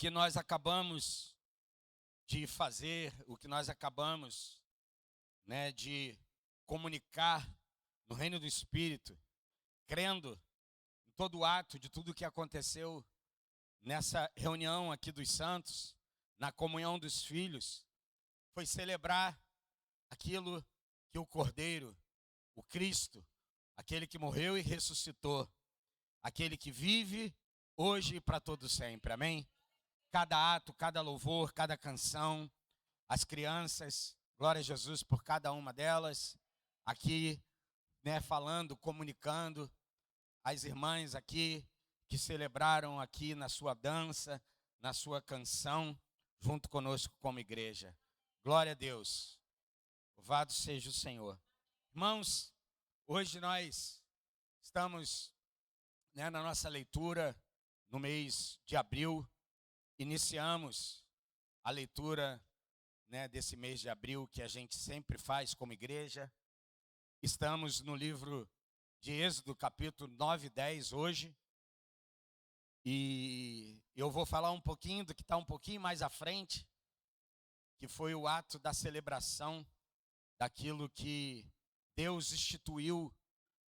que nós acabamos de fazer, o que nós acabamos, de comunicar no reino do Espírito, crendo em todo o ato de tudo o que aconteceu nessa reunião aqui dos santos, na comunhão dos filhos, foi celebrar aquilo que o Cordeiro, o Cristo, aquele que morreu e ressuscitou, aquele que vive hoje e para todo sempre, amém? Cada ato, cada louvor, cada canção, as crianças, glória a Jesus por cada uma delas, aqui, falando, comunicando, as irmãs aqui, que celebraram aqui na sua dança, na sua canção, junto conosco como igreja. Glória a Deus, louvado seja o Senhor. Irmãos, hoje nós estamos na nossa leitura, no mês de abril, iniciamos a leitura desse mês de abril, que a gente sempre faz como igreja. Estamos no livro de Êxodo, capítulo 9 e 10 hoje. E eu vou falar um pouquinho do que está um pouquinho mais à frente, que foi o ato da celebração daquilo que Deus instituiu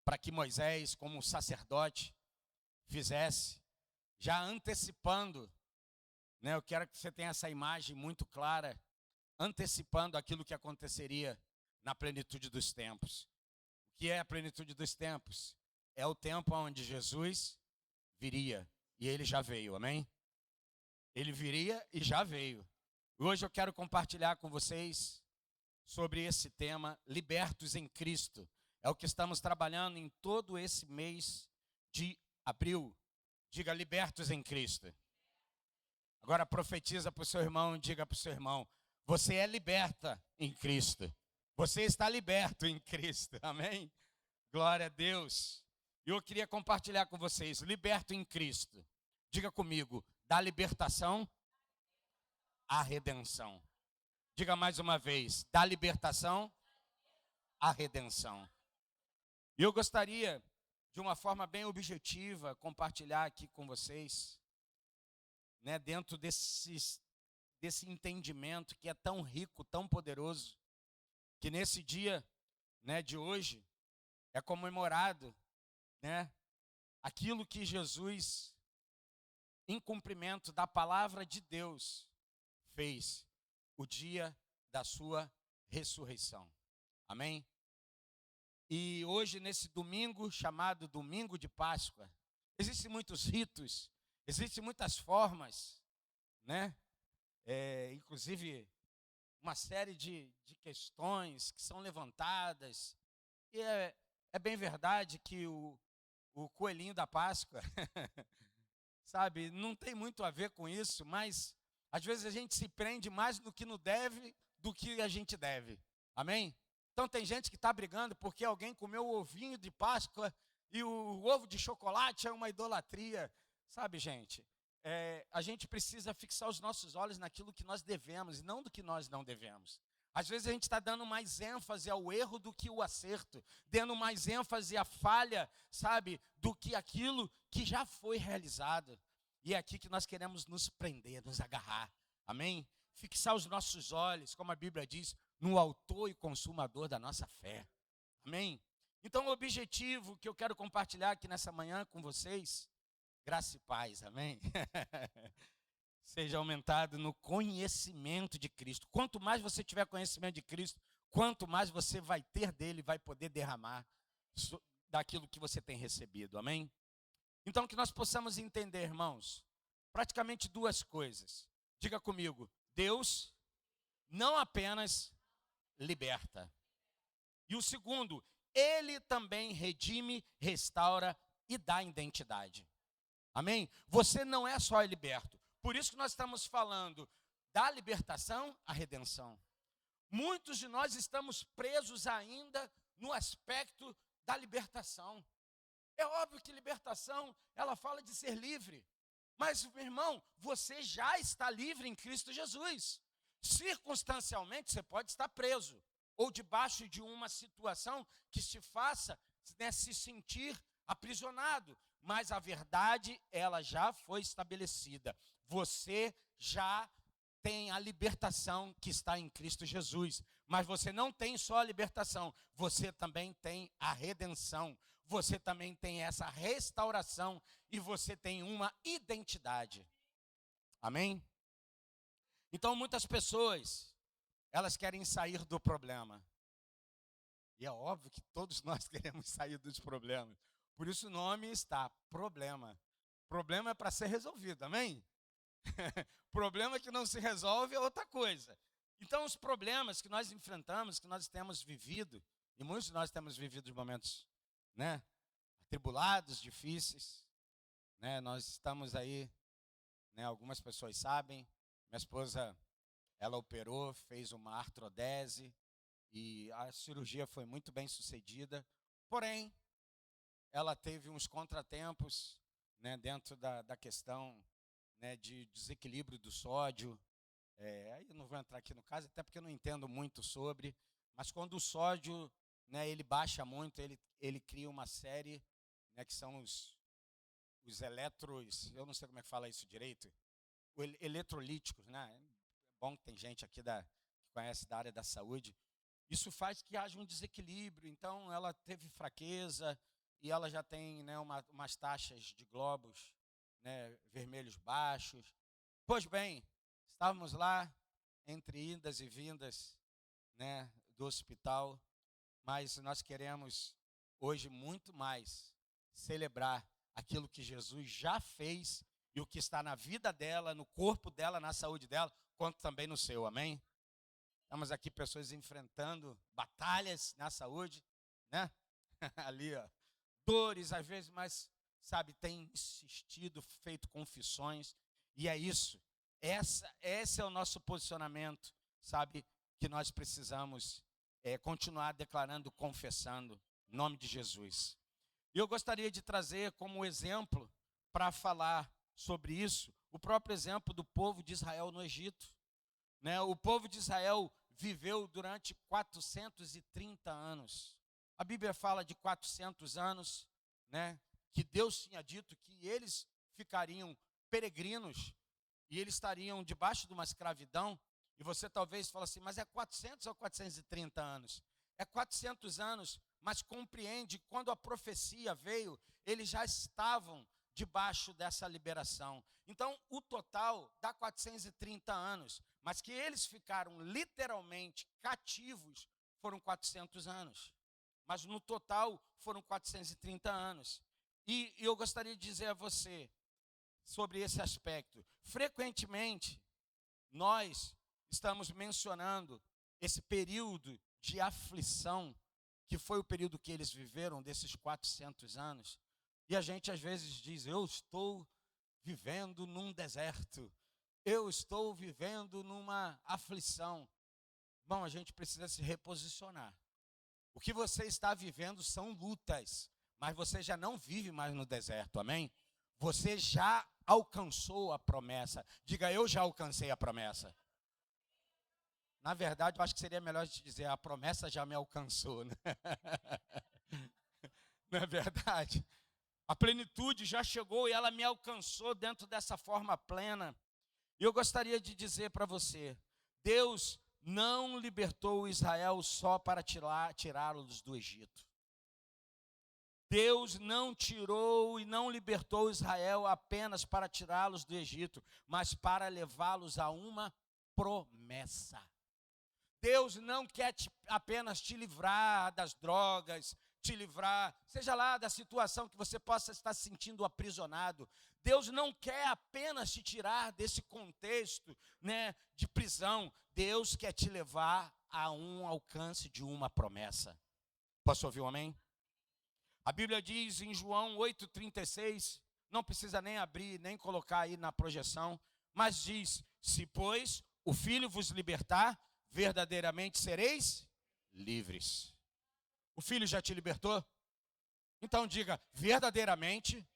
para que Moisés, como sacerdote, fizesse, já antecipando, eu quero que você tenha essa imagem muito clara, antecipando aquilo que aconteceria na plenitude dos tempos. O que é a plenitude dos tempos? É o tempo onde Jesus viria, e ele já veio, amém? Ele viria e já veio. Hoje eu quero compartilhar com vocês sobre esse tema, libertos em Cristo. É o que estamos trabalhando em todo esse mês de abril. Diga, libertos em Cristo. Agora profetiza para o seu irmão, diga para o seu irmão, você é liberta em Cristo. Você está liberto em Cristo, amém? Glória a Deus. E eu queria compartilhar com vocês, liberto em Cristo. Diga comigo, da libertação à redenção. Diga mais uma vez, da libertação à redenção. E eu gostaria, de uma forma bem objetiva, compartilhar aqui com vocês, dentro desse entendimento que é tão rico, tão poderoso, que nesse dia de hoje é comemorado aquilo que Jesus, em cumprimento da palavra de Deus, fez, o dia da sua ressurreição. Amém? E hoje, nesse domingo, chamado Domingo de Páscoa, existem muitos ritos, existem muitas formas, inclusive uma série de questões que são levantadas. E é bem verdade que o coelhinho da Páscoa, sabe, não tem muito a ver com isso, mas às vezes a gente se prende mais no que não deve do que a gente deve. Amém? Então tem gente que está brigando porque alguém comeu o ovinho de Páscoa e o ovo de chocolate é uma idolatria. Sabe, gente, a gente precisa fixar os nossos olhos naquilo que nós devemos e não do que nós não devemos. Às vezes a gente está dando mais ênfase ao erro do que o acerto, dando mais ênfase à falha, sabe, do que aquilo que já foi realizado. E é aqui que nós queremos nos prender, nos agarrar, amém? Fixar os nossos olhos, como a Bíblia diz, no autor e consumador da nossa fé, amém? Então o objetivo que eu quero compartilhar aqui nessa manhã com vocês, graça e paz, amém? Seja aumentado no conhecimento de Cristo. Quanto mais você tiver conhecimento de Cristo, quanto mais você vai ter dele, vai poder derramar daquilo que você tem recebido, amém? Então que nós possamos entender, irmãos, praticamente duas coisas. Diga comigo, Deus não apenas liberta. E o segundo, ele também redime, restaura e dá identidade. Amém? Você não é só liberto. Por isso que nós estamos falando da libertação à redenção. Muitos de nós estamos presos ainda no aspecto da libertação. É óbvio que libertação, ela fala de ser livre. Mas, meu irmão, você já está livre em Cristo Jesus. Circunstancialmente, você pode estar preso ou debaixo de uma situação que te faça se sentir aprisionado. mas a verdade, ela já foi estabelecida. Você já tem a libertação que está em Cristo Jesus. Mas você não tem só a libertação, você também tem a redenção. Você também tem essa restauração e você tem uma identidade. Amém? Então muitas pessoas, elas querem sair do problema. E é óbvio que todos nós queremos sair dos problemas. Por isso o nome está problema. Problema é para ser resolvido, amém? Problema que não se resolve é outra coisa. Então os problemas que nós enfrentamos, que nós temos vivido, e muitos de nós temos vivido momentos, né, atribulados, difíceis, né? Nós estamos aí, né, algumas pessoas sabem, minha esposa, ela operou, fez uma artrodese e a cirurgia foi muito bem sucedida, porém, ela teve uns contratempos, né, dentro da questão, né, de desequilíbrio do sódio. Aí eu não vou entrar aqui no caso, até porque eu não entendo muito sobre, mas quando o sódio, né, ele baixa muito, ele cria uma série, né, que são os eletros, eu não sei como é que fala isso direito, eletrolíticos, né? É bom que tem gente aqui que conhece da área da saúde. Isso faz que haja um desequilíbrio. Então, ela teve fraqueza e ela já tem, né, umas taxas de glóbulos, né, vermelhos baixos. Pois bem, estávamos lá entre idas e vindas, né, do hospital, mas nós queremos hoje muito mais celebrar aquilo que Jesus já fez e o que está na vida dela, no corpo dela, na saúde dela, quanto também no seu, amém? Estamos aqui pessoas enfrentando batalhas na saúde, né? Ali, ó, dores às vezes, mas, sabe, tem insistido, feito confissões, e é isso. Esse é o nosso posicionamento, sabe, que nós precisamos continuar declarando, confessando, em nome de Jesus. E eu gostaria de trazer como exemplo, para falar sobre isso, o próprio exemplo do povo de Israel no Egito. Né? O povo de Israel viveu durante 430 anos. A Bíblia fala de 400 anos, né, que Deus tinha dito que eles ficariam peregrinos e eles estariam debaixo de uma escravidão. E você talvez fale assim, mas é 400 ou 430 anos? É 400 anos, mas compreende, quando a profecia veio, eles já estavam debaixo dessa liberação. Então, o total dá 430 anos, mas que eles ficaram literalmente cativos foram 400 anos. Mas no total foram 430 anos. E eu gostaria de dizer a você sobre esse aspecto. Frequentemente, nós estamos mencionando esse período de aflição, que foi o período que eles viveram, desses 400 anos. E a gente às vezes diz, eu estou vivendo num deserto, eu estou vivendo numa aflição. Bom, a gente precisa se reposicionar. O que você está vivendo são lutas, mas você já não vive mais no deserto, amém? Você já alcançou a promessa. Diga, eu já alcancei a promessa. Na verdade, eu acho que seria melhor te dizer, a promessa já me alcançou, né? Não é verdade? A plenitude já chegou e ela me alcançou dentro dessa forma plena. E eu gostaria de dizer para você, Deus não libertou Israel só para tirá-los do Egito. Deus não tirou e não libertou Israel apenas para tirá-los do Egito, mas para levá-los a uma promessa. Deus não quer apenas te livrar das drogas, te livrar, seja lá da situação que você possa estar se sentindo aprisionado. Deus não quer apenas te tirar desse contexto, né, de prisão. Deus quer te levar a um alcance de uma promessa. Posso ouvir um amém? A Bíblia diz em João 8,36, não precisa nem abrir, nem colocar aí na projeção, mas diz, se pois o Filho vos libertar, verdadeiramente sereis livres. O Filho já te libertou? Então diga, verdadeiramente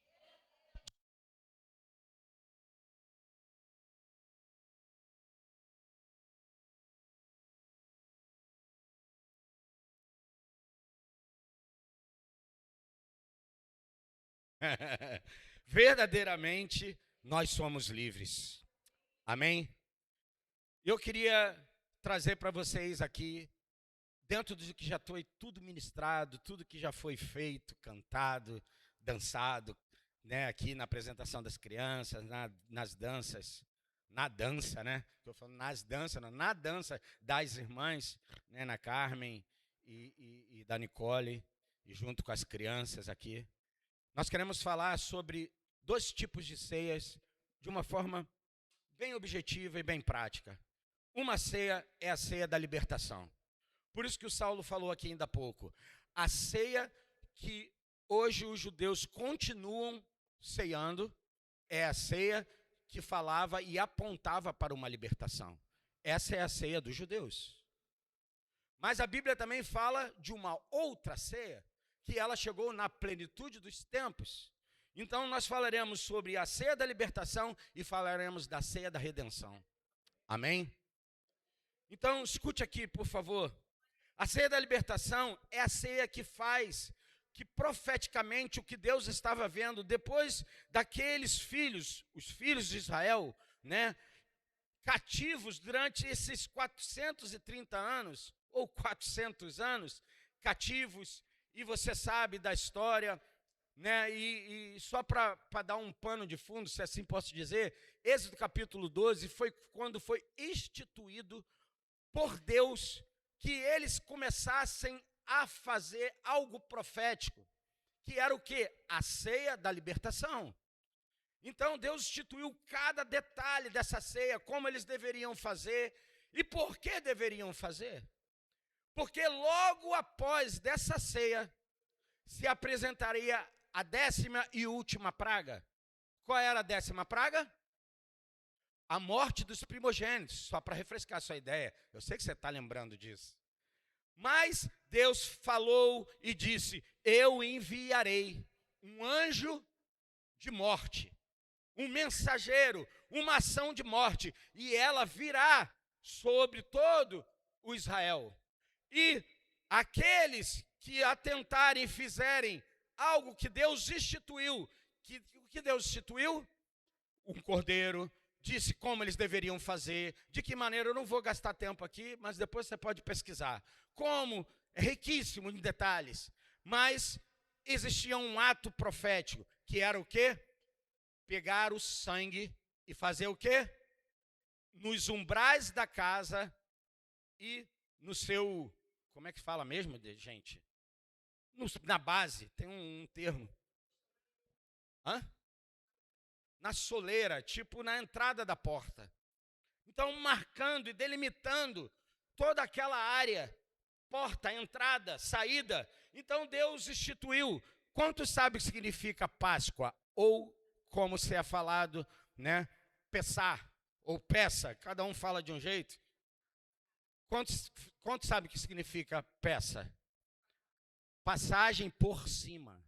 Verdadeiramente, nós somos livres. Amém? Eu queria trazer para vocês aqui, dentro do que já foi tudo ministrado, tudo que já foi feito, cantado, dançado, né, aqui na apresentação das crianças, nas danças, na dança, né? Estou falando nas danças, não, na dança das irmãs, né, na Carmen e da Nicole, e junto com as crianças aqui. Nós queremos falar sobre 2 tipos de ceias de uma forma bem objetiva e bem prática. Uma ceia é a ceia da libertação. Por isso que o Saulo falou aqui ainda há pouco. A ceia que hoje os judeus continuam ceando é a ceia que falava e apontava para uma libertação. Essa é a ceia dos judeus. Mas a Bíblia também fala de uma outra ceia, que ela chegou na plenitude dos tempos. Então nós falaremos sobre a ceia da libertação e falaremos da ceia da redenção. Amém? Então escute aqui, por favor. A ceia da libertação é a ceia que faz que profeticamente o que Deus estava vendo depois daqueles filhos, os filhos de Israel, né, cativos durante esses 430 anos, ou 400 anos, cativos, e você sabe da história, né, e só para dar um pano de fundo, se assim posso dizer, Êxodo capítulo 12 foi quando foi instituído por Deus que eles começassem a fazer algo profético, que era o quê? A ceia da libertação. Então Deus instituiu cada detalhe dessa ceia, como eles deveriam fazer e por que deveriam fazer. Porque logo após dessa ceia se apresentaria a 10ª e última praga. Qual era a 10ª praga? A morte dos primogênitos, só para refrescar a sua ideia. Eu sei que você está lembrando disso. Mas Deus falou e disse: eu enviarei um anjo de morte, um mensageiro, uma ação de morte, e ela virá sobre todo o Israel. E aqueles que atentarem e fizerem algo que Deus instituiu, o que Deus instituiu? Um cordeiro. Disse como eles deveriam fazer, de que maneira, eu não vou gastar tempo aqui, mas depois você pode pesquisar. Como, é riquíssimo em detalhes, mas existia um ato profético, que era o quê? Pegar o sangue e fazer o quê? Nos umbrais da casa e no seu, como é que fala mesmo, gente? Na base, tem um termo. Hã? Na soleira, tipo na entrada da porta. Então, marcando e delimitando toda aquela área, porta, entrada, saída. Então, Deus instituiu. Quantos sabem o que significa Páscoa? Ou, como se é falado, né, Pessar, ou peça, cada um fala de um jeito. Quantos sabem o que significa peça? Passagem por cima.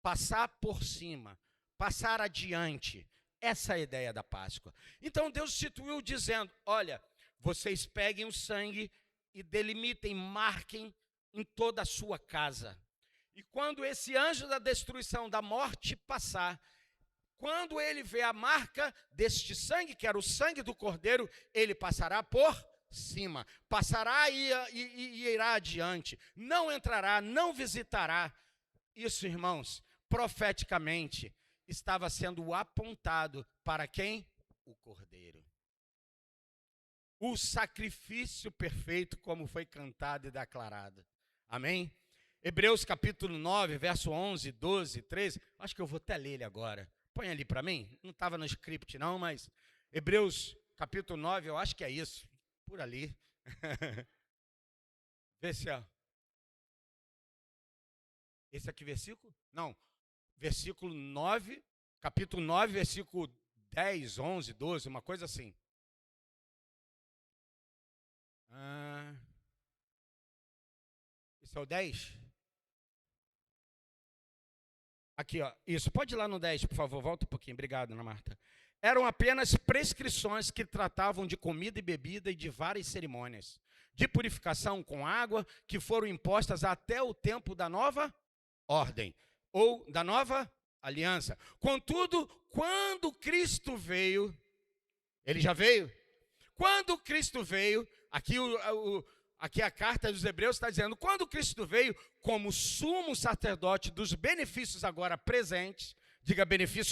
Passar por cima. Passar adiante. Essa é a ideia da Páscoa. Então Deus instituiu dizendo: olha, vocês peguem o sangue e delimitem, marquem em toda a sua casa. E quando esse anjo da destruição, da morte passar, quando ele vê a marca deste sangue, que era o sangue do cordeiro, ele passará por cima. Passará e irá adiante. Não entrará, não visitará. Isso, irmãos, profeticamente, estava sendo apontado para quem? O cordeiro. O sacrifício perfeito, como foi cantado e declarado. Amém? Hebreus capítulo 9, verso 11, 12, 13. Acho que eu vou até ler ele agora. Põe ali para mim. Não estava no script não, mas Hebreus capítulo 9, eu acho que é isso. Por ali. Vê se é. Esse aqui versículo? Não. Versículo 9, capítulo 9, versículo 10, 11, 12, uma coisa assim. Esse é o 10? Aqui, ó. Isso, pode ir lá no 10, por favor. Volta um pouquinho. Obrigado, Ana Marta. Eram apenas prescrições que tratavam de comida e bebida e de várias cerimônias de purificação com água que foram impostas até o tempo da nova ordem. ou da nova aliança. Contudo, quando Cristo veio, ele já veio? Quando Cristo veio, aqui a carta dos Hebreus está dizendo, quando Cristo veio como sumo sacerdote dos benefícios agora presentes, diga benefícios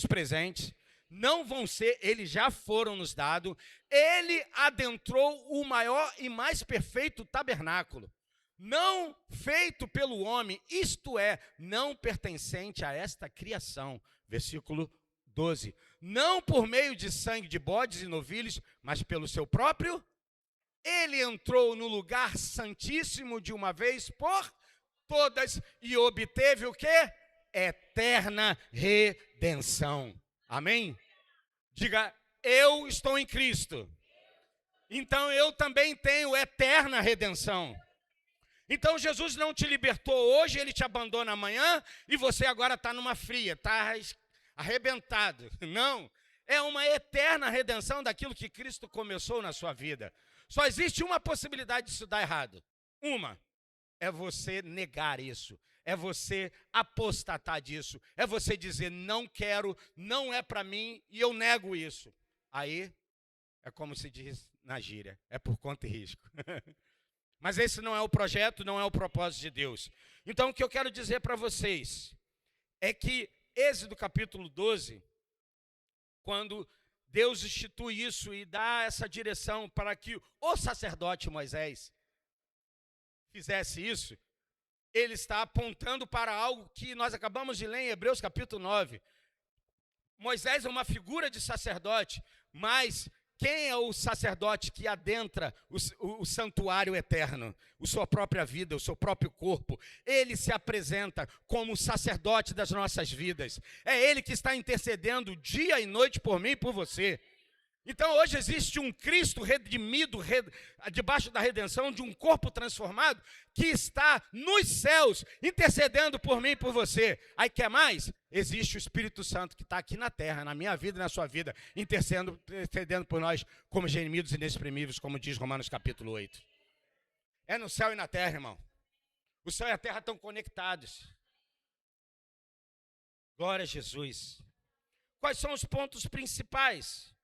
presentes, não vão ser, eles já foram nos dados, ele adentrou o maior e mais perfeito tabernáculo, não feito pelo homem, isto é, não pertencente a esta criação. Versículo 12. Não por meio de sangue de bodes e novilhos, mas pelo seu próprio, ele entrou no lugar santíssimo de uma vez por todas e obteve o quê? Eterna redenção. Amém? Diga, eu estou em Cristo. Então eu também tenho eterna redenção. Então Jesus não te libertou hoje, ele te abandona amanhã e você agora está numa fria, está arrebentado. Não, é uma eterna redenção daquilo que Cristo começou na sua vida. Só existe uma possibilidade disso dar errado. Uma, é você negar isso, é você apostatar disso, é você dizer não quero, não é para mim e eu nego isso. Aí é como se diz na gíria, é por conta e risco. Mas esse não é o projeto, não é o propósito de Deus. Então o que eu quero dizer para vocês é que Êxodo capítulo 12, quando Deus institui isso e dá essa direção para que o sacerdote Moisés fizesse isso, ele está apontando para algo que nós acabamos de ler em Hebreus capítulo 9. Moisés é uma figura de sacerdote, mas quem é o sacerdote que adentra o santuário eterno? A sua própria vida, o seu próprio corpo. Ele se apresenta como o sacerdote das nossas vidas. É ele que está intercedendo dia e noite por mim e por você. Então hoje existe um Cristo redimido, debaixo da redenção, de um corpo transformado, que está nos céus, intercedendo por mim e por você. Aí quer mais? Existe o Espírito Santo que está aqui na terra, na minha vida e na sua vida, intercedendo por nós como gemidos inexprimíveis, como diz Romanos capítulo 8. É no céu e na terra, irmão. O céu e a terra estão conectados. Glória a Jesus. Quais são os pontos principais?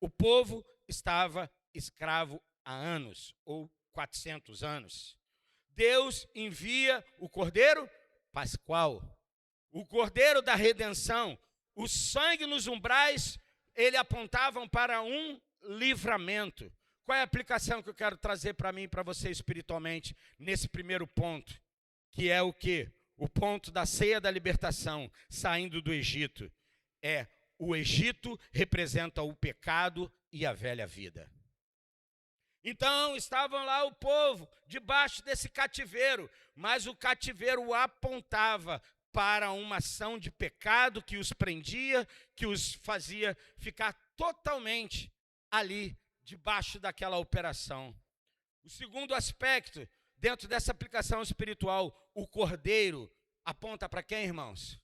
O povo estava escravo há anos, ou 400 anos. Deus envia o Cordeiro Pascual, o Cordeiro da redenção. O sangue nos umbrais, ele apontavam para um livramento. Qual é a aplicação que eu quero trazer para mim e para você espiritualmente nesse primeiro ponto? Que é o quê? O ponto da ceia da libertação, saindo do Egito. O Egito representa o pecado e a velha vida. Então, estavam lá o povo, debaixo desse cativeiro, mas o cativeiro apontava para uma ação de pecado que os prendia, que os fazia ficar totalmente ali, debaixo daquela operação. O segundo aspecto, dentro dessa aplicação espiritual, o cordeiro aponta para quem, irmãos?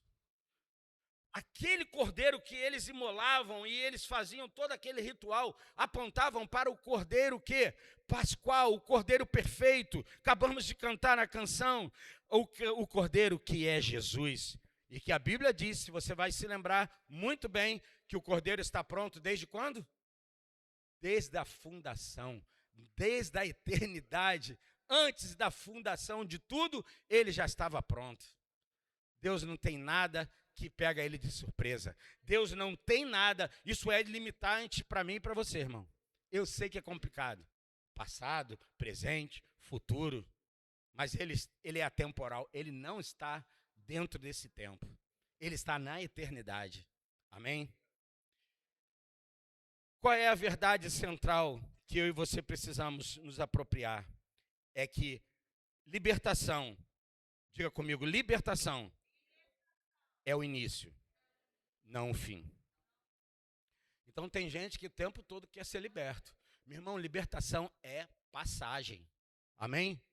Aquele cordeiro que eles imolavam e eles faziam todo aquele ritual, apontavam para o cordeiro que? Pascual, o cordeiro perfeito. Acabamos de cantar na canção, o cordeiro que é Jesus. E que a Bíblia diz, se você vai se lembrar muito bem, que o cordeiro está pronto desde quando? Desde a fundação, desde a eternidade. Antes da fundação de tudo, ele já estava pronto. Deus não tem nada que pega ele de surpresa. Deus não tem nada, isso é limitante para mim e para você, irmão. Eu sei que é complicado. Passado, presente, futuro. Mas ele é atemporal, ele não está dentro desse tempo. Ele está na eternidade. Amém? Qual é a verdade central que eu e você precisamos nos apropriar? É que libertação, diga comigo, libertação é o início, não o fim. Então tem gente que o tempo todo quer ser liberto. Meu irmão, libertação é passagem. Amém?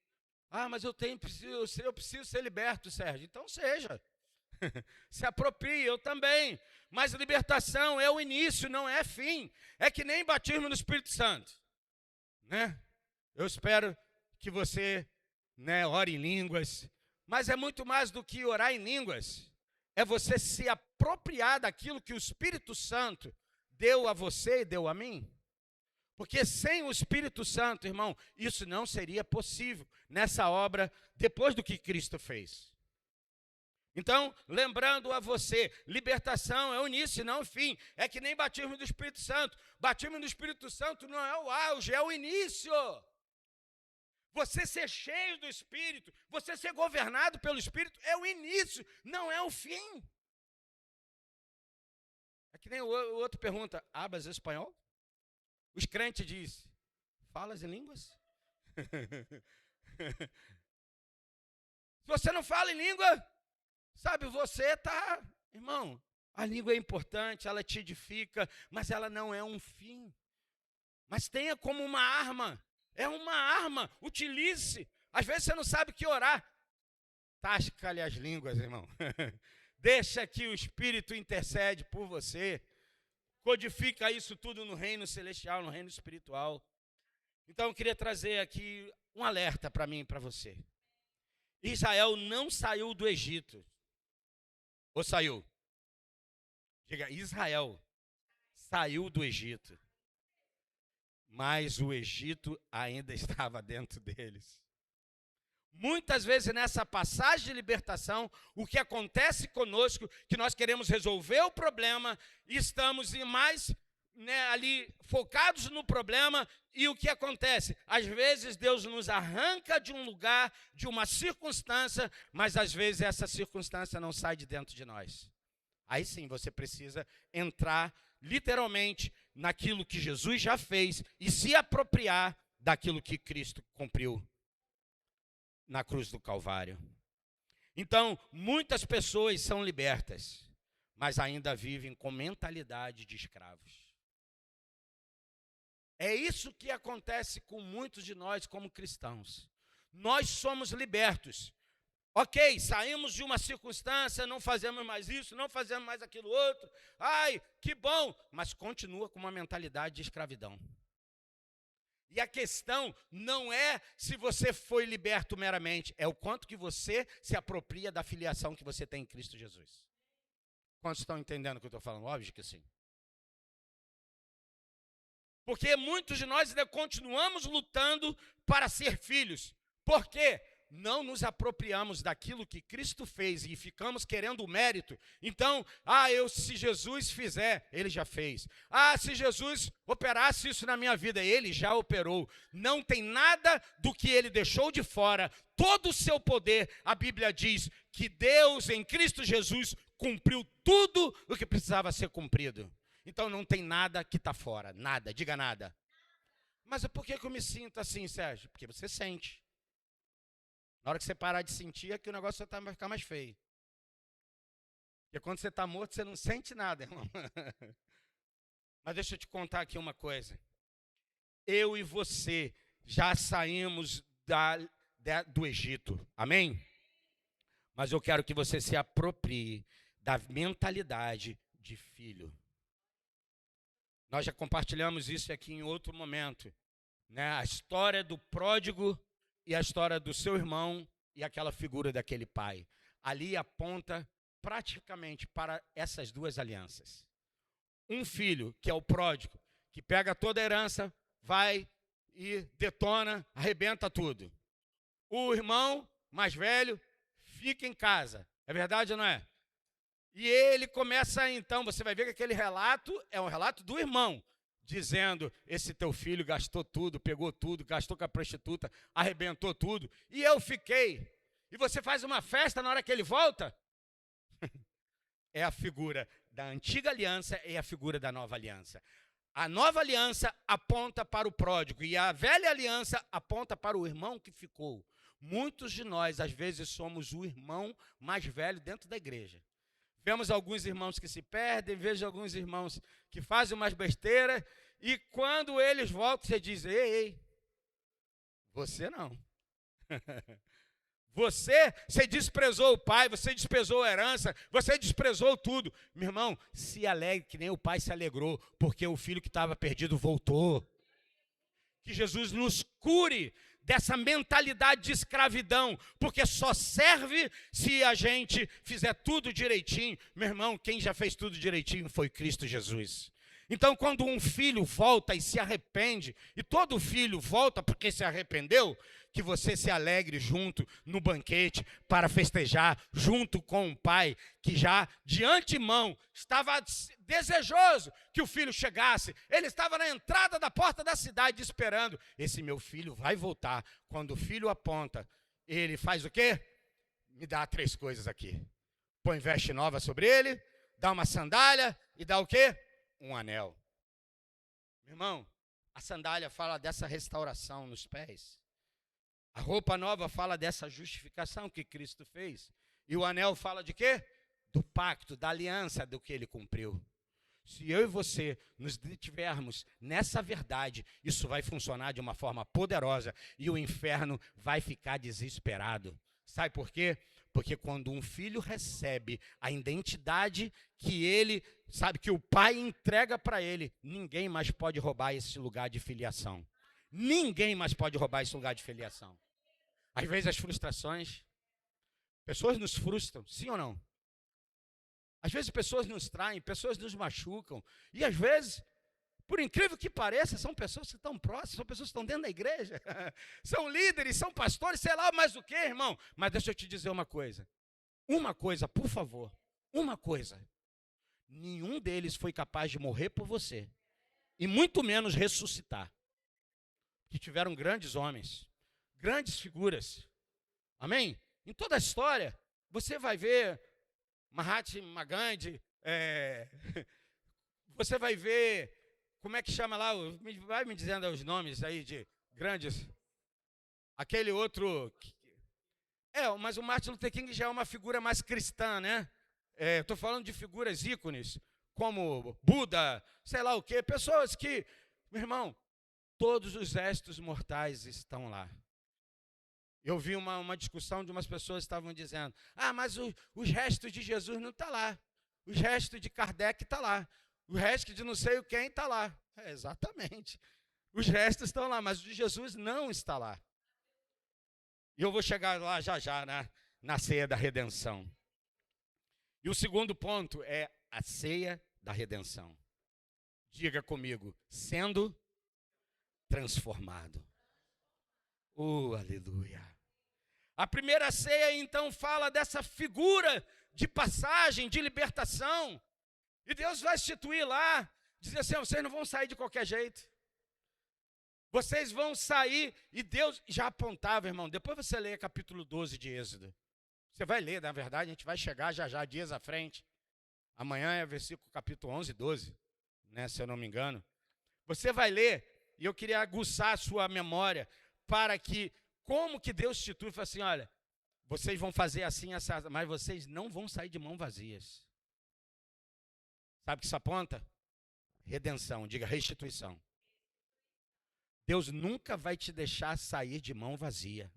Ah, mas eu preciso ser liberto, Sérgio. Então seja. Se aproprie, eu também. Mas libertação é o início, não é fim. É que nem batismo no Espírito Santo. Né? Eu espero que você ore em línguas, Mas é muito mais do que orar em línguas. É você se apropriar daquilo que o Espírito Santo deu a você e deu a mim. Porque sem o Espírito Santo, irmão, isso não seria possível nessa obra depois do que Cristo fez. Então, lembrando a você, libertação é o início e não o fim. É que nem batismo do Espírito Santo. Batismo do Espírito Santo não é o auge, é o início. Você ser cheio do Espírito, você ser governado pelo Espírito é o início, não é o fim. É que nem o outro pergunta, hablas espanhol? Os crentes dizem, falas em línguas? Se você não fala em língua, sabe, você está, irmão, a língua é importante, ela te edifica, mas ela não é um fim. Mas tenha como uma arma, é uma arma, utilize. Às vezes você não sabe o que orar. Tasca-lhe as línguas, irmão. Deixa que o Espírito intercede por você. Codifica isso tudo no reino celestial, no reino espiritual. Então eu queria trazer aqui um alerta para mim e para você. Israel não saiu do Egito. Ou saiu? Diga, Israel saiu do Egito. Mas o Egito ainda estava dentro deles. Muitas vezes nessa passagem de libertação, o que acontece conosco, que nós queremos resolver o problema, e estamos mais ali focados no problema, e o que acontece? Às vezes Deus nos arranca de um lugar, de uma circunstância, mas às vezes essa circunstância não sai de dentro de nós. Aí sim você precisa entrar literalmente naquilo que Jesus já fez e se apropriar daquilo que Cristo cumpriu na cruz do Calvário. Então, muitas pessoas são libertas, mas ainda vivem com mentalidade de escravos. É isso que acontece com muitos de nós como cristãos. Nós somos libertos. Ok, saímos de uma circunstância, não fazemos mais isso, não fazemos mais aquilo outro. Ai, que bom, mas continua com uma mentalidade de escravidão. E a questão não é se você foi liberto meramente, é o quanto que você se apropria da filiação que você tem em Cristo Jesus. Quantos estão entendendo o que eu estou falando? Óbvio que sim. Porque muitos de nós ainda continuamos lutando para ser filhos. Por quê? Não nos apropriamos daquilo que Cristo fez e ficamos querendo o mérito. Então, se Jesus fizer, Ele já fez. Se Jesus operasse isso na minha vida, Ele já operou. Não tem nada do que Ele deixou de fora. Todo o seu poder, a Bíblia diz que Deus em Cristo Jesus cumpriu tudo o que precisava ser cumprido. Então não tem nada que está fora, nada, diga nada. Mas por que eu me sinto assim, Sérgio? Porque você sente. Na hora que você parar de sentir, é que o negócio vai ficar mais feio. Porque quando você está morto, você não sente nada, irmão. Mas deixa eu te contar aqui uma coisa. Eu e você já saímos do Egito, amém? Mas eu quero que você se aproprie da mentalidade de filho. Nós já compartilhamos isso aqui em outro momento, né? A história do pródigo e a história do seu irmão e aquela figura daquele pai. Ali aponta praticamente para essas duas alianças. Um filho, que é o pródigo, que pega toda a herança, vai e detona, arrebenta tudo. O irmão mais velho fica em casa. É verdade ou não é? E ele começa então, você vai ver que aquele relato é um relato do irmão, dizendo, esse teu filho gastou tudo, pegou tudo, gastou com a prostituta, arrebentou tudo, e eu fiquei. E você faz uma festa na hora que ele volta? É a figura da antiga aliança e a figura da nova aliança. A nova aliança aponta para o pródigo e a velha aliança aponta para o irmão que ficou. Muitos de nós, às vezes, somos o irmão mais velho dentro da igreja. Vemos alguns irmãos que se perdem, vejo alguns irmãos que fazem umas besteiras, e quando eles voltam, você diz, ei, você não. Você desprezou o pai, você desprezou a herança, você desprezou tudo. Meu irmão, se alegre que nem o pai se alegrou, porque o filho que estava perdido voltou. Que Jesus nos cure dessa mentalidade de escravidão, porque só serve se a gente fizer tudo direitinho. Meu irmão, quem já fez tudo direitinho foi Cristo Jesus. Então, quando um filho volta e se arrepende, e todo filho volta porque se arrependeu, que você se alegre junto no banquete para festejar junto com o pai, que já de antemão estava desejoso que o filho chegasse. Ele estava na entrada da porta da cidade esperando. Esse meu filho vai voltar. Quando o filho aponta, ele faz o quê? Me dá 3 coisas aqui. Põe veste nova sobre ele, dá uma sandália e dá o quê? Um anel. Meu irmão, a sandália fala dessa restauração nos pés. A roupa nova fala dessa justificação que Cristo fez. E o anel fala de quê? Do pacto, da aliança, do que ele cumpriu. Se eu e você nos detivermos nessa verdade, isso vai funcionar de uma forma poderosa e o inferno vai ficar desesperado. Sabe por quê? Porque quando um filho recebe a identidade que ele, sabe, que o pai entrega para ele, ninguém mais pode roubar esse lugar de filiação. Ninguém mais pode roubar esse lugar de filiação. Às vezes as frustrações, pessoas nos frustram, sim ou não? Às vezes pessoas nos traem, pessoas nos machucam. E às vezes, por incrível que pareça, são pessoas que estão próximas, são pessoas que estão dentro da igreja. São líderes, são pastores, sei lá mais o que, irmão. Mas deixa eu te dizer uma coisa. Uma coisa, por favor. Uma coisa. Nenhum deles foi capaz de morrer por você. E muito menos ressuscitar. Que tiveram grandes homens. Grandes figuras. Amém? Em toda a história, você vai ver Mahatma Gandhi, você vai ver, como é que chama lá, vai me dizendo os nomes aí de grandes, aquele outro, mas o Martin Luther King já é uma figura mais cristã, né? Estou falando de figuras ícones, como Buda, sei lá o quê, pessoas que, meu irmão, todos os restos mortais estão lá. Eu vi uma discussão de umas pessoas que estavam dizendo, mas os restos de Jesus não estão lá. Os restos de Kardec estão lá. O resto de não sei o quem está lá. Exatamente. Os restos estão lá, mas o de Jesus não está lá. E eu vou chegar lá já, na ceia da redenção. E o segundo ponto é a ceia da redenção. Diga comigo, sendo transformado. Aleluia. A primeira ceia, então, fala dessa figura de passagem, de libertação. E Deus vai instituir lá, dizer assim, vocês não vão sair de qualquer jeito. Vocês vão sair, e Deus já apontava, irmão. Depois você lê capítulo 12 de Êxodo. Você vai ler, na verdade, a gente vai chegar já, dias à frente. Amanhã é versículo capítulo 11 e 12, né, se eu não me engano. Você vai ler, e eu queria aguçar a sua memória, para que, como que Deus institui, fala assim, olha, vocês vão fazer assim, mas vocês não vão sair de mãos vazias. Sabe o que isso aponta? Redenção, diga restituição. Deus nunca vai te deixar sair de mão vazia.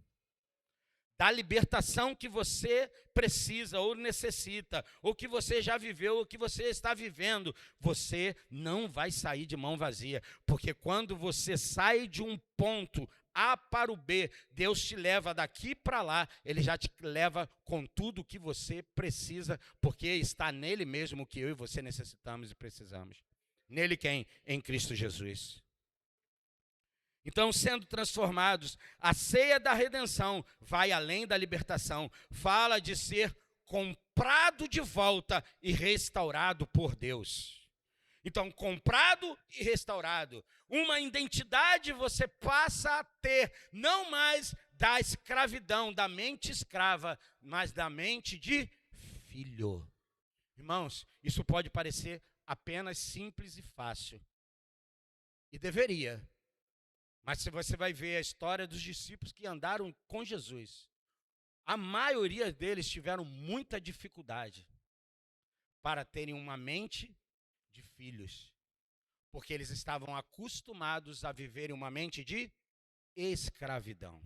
Da libertação que você precisa ou necessita, ou que você já viveu, ou que você está vivendo, você não vai sair de mão vazia, porque quando você sai de um ponto A para o B, Deus te leva daqui para lá, Ele já te leva com tudo o que você precisa, porque está nele mesmo que eu e você necessitamos e precisamos. Nele quem? Em Cristo Jesus. Então, sendo transformados, a ceia da redenção vai além da libertação, fala de ser comprado de volta e restaurado por Deus. Então, comprado e restaurado. Uma identidade você passa a ter, não mais da escravidão, da mente escrava, mas da mente de filho. Irmãos, isso pode parecer apenas simples e fácil. E deveria. Mas se você vai ver a história dos discípulos que andaram com Jesus, a maioria deles tiveram muita dificuldade para terem uma mente de filhos, porque eles estavam acostumados a viverem uma mente de escravidão.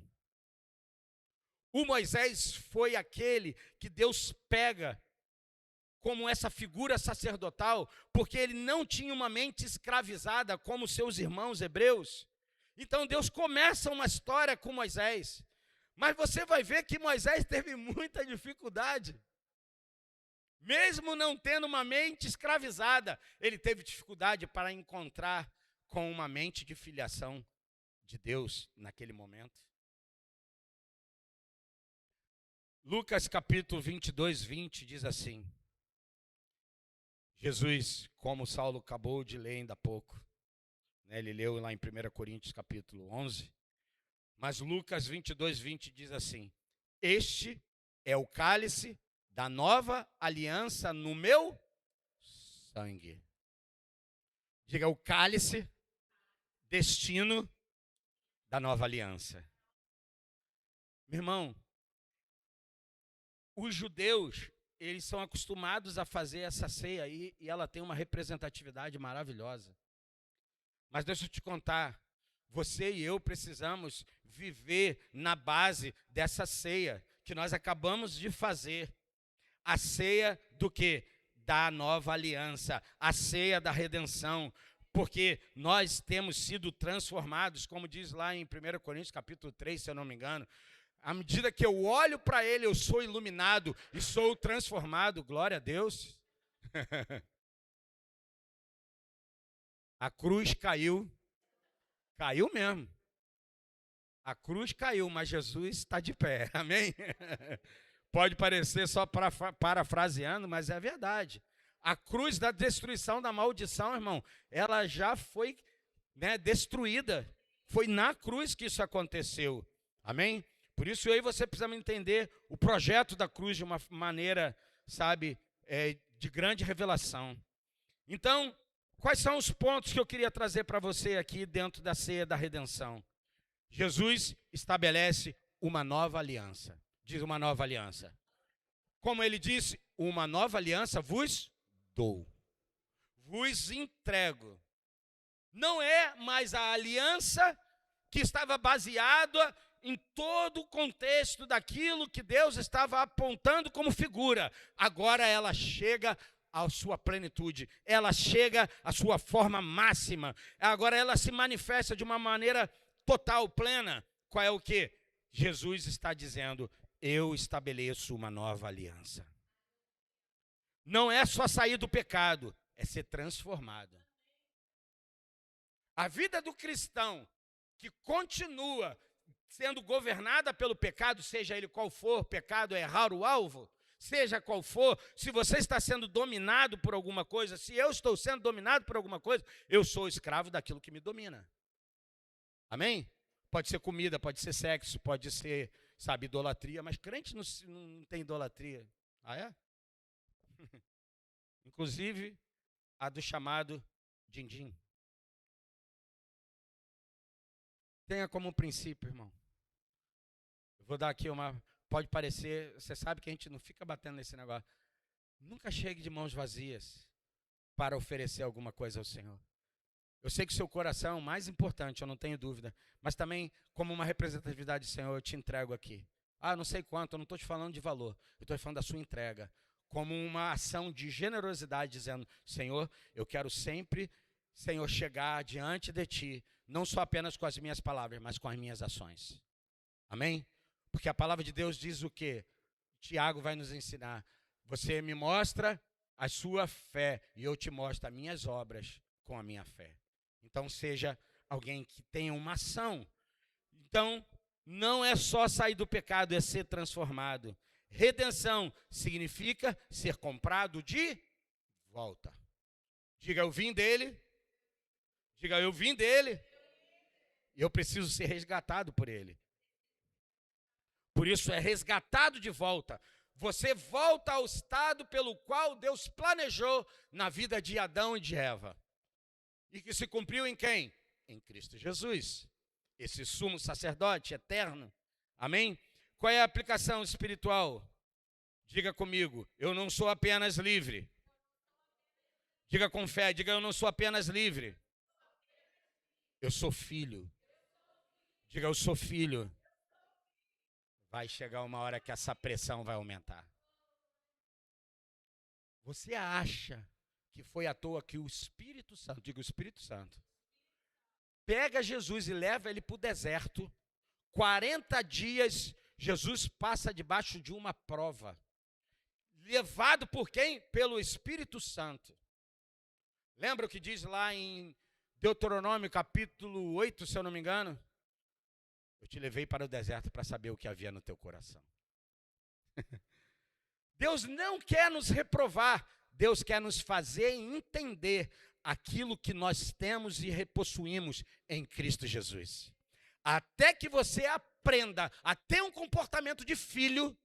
O Moisés foi aquele que Deus pega como essa figura sacerdotal, porque ele não tinha uma mente escravizada como seus irmãos hebreus. Então Deus começa uma história com Moisés, mas você vai ver que Moisés teve muita dificuldade. Mesmo não tendo uma mente escravizada, ele teve dificuldade para encontrar com uma mente de filiação de Deus naquele momento. Lucas capítulo 22, 20 diz assim: Jesus, como Saulo acabou de ler ainda há pouco, né, ele leu lá em 1 Coríntios capítulo 11, mas Lucas 22, 20 diz assim: este é o cálice da nova aliança no meu sangue. Diga, o cálice, destino da nova aliança. Meu irmão, os judeus, eles são acostumados a fazer essa ceia aí, e ela tem uma representatividade maravilhosa. Mas deixa eu te contar, você e eu precisamos viver na base dessa ceia que nós acabamos de fazer. A ceia do quê? Da nova aliança, a ceia da redenção, porque nós temos sido transformados, como diz lá em 1 Coríntios capítulo 3, se eu não me engano. À medida que eu olho para ele, eu sou iluminado e sou transformado. Glória a Deus. A cruz caiu. Caiu mesmo. A cruz caiu, mas Jesus está de pé. Amém? Pode parecer só parafraseando, mas é verdade. A cruz da destruição, da maldição, irmão, ela já foi, né, destruída. Foi na cruz que isso aconteceu. Amém? Por isso aí você precisa entender o projeto da cruz de uma maneira, sabe, de grande revelação. Então, quais são os pontos que eu queria trazer para você aqui dentro da ceia da redenção? Jesus estabelece uma nova aliança. Diz uma nova aliança. Como ele disse, uma nova aliança vos dou. Vos entrego. Não é mais a aliança que estava baseada em todo o contexto daquilo que Deus estava apontando como figura. Agora ela chega à sua plenitude, ela chega à sua forma máxima. Agora ela se manifesta de uma maneira total, plena. Qual é o que? Jesus está dizendo: eu estabeleço uma nova aliança. Não é só sair do pecado, é ser transformado. A vida do cristão que continua sendo governada pelo pecado, seja ele qual for, pecado é errar o alvo, seja qual for, se você está sendo dominado por alguma coisa, se eu estou sendo dominado por alguma coisa, eu sou escravo daquilo que me domina. Amém? Pode ser comida, pode ser sexo, pode ser, sabe, idolatria, mas crente não tem idolatria. Ah, é? Inclusive, a do chamado din-din. Tenha como princípio, irmão. Eu vou dar aqui pode parecer, você sabe que a gente não fica batendo nesse negócio. Nunca chegue de mãos vazias para oferecer alguma coisa ao Senhor. Eu sei que o seu coração é o mais importante, eu não tenho dúvida. Mas também, como uma representatividade do Senhor, eu te entrego aqui. Ah, não sei quanto, eu não estou te falando de valor. Eu estou te falando da sua entrega. Como uma ação de generosidade, dizendo: Senhor, eu quero sempre, Senhor, chegar diante de Ti, não só apenas com as minhas palavras, mas com as minhas ações. Amém? Porque a palavra de Deus diz o quê? Tiago vai nos ensinar. Você me mostra a sua fé e eu te mostro as minhas obras com a minha fé. Então, seja alguém que tenha uma ação. Então, não é só sair do pecado, é ser transformado. Redenção significa ser comprado de volta. Diga, eu vim dele. Diga, eu vim dele. E eu preciso ser resgatado por ele. Por isso é resgatado de volta. Você volta ao estado pelo qual Deus planejou na vida de Adão e de Eva. E que se cumpriu em quem? Em Cristo Jesus. Esse sumo sacerdote eterno. Amém? Qual é a aplicação espiritual? Diga comigo, eu não sou apenas livre. Diga com fé, diga, eu não sou apenas livre. Eu sou filho. Diga, eu sou filho. Vai chegar uma hora que essa pressão vai aumentar. Você acha que foi à toa que o Espírito Santo, diga o Espírito Santo, pega Jesus e leva ele para o deserto. 40 dias, Jesus passa debaixo de uma prova. Levado por quem? Pelo Espírito Santo. Lembra o que diz lá em Deuteronômio capítulo 8, se eu não me engano? Eu te levei para o deserto para saber o que havia no teu coração. Deus não quer nos reprovar, Deus quer nos fazer entender aquilo que nós temos e repossuímos em Cristo Jesus. Até que você aprenda a ter um comportamento de filho,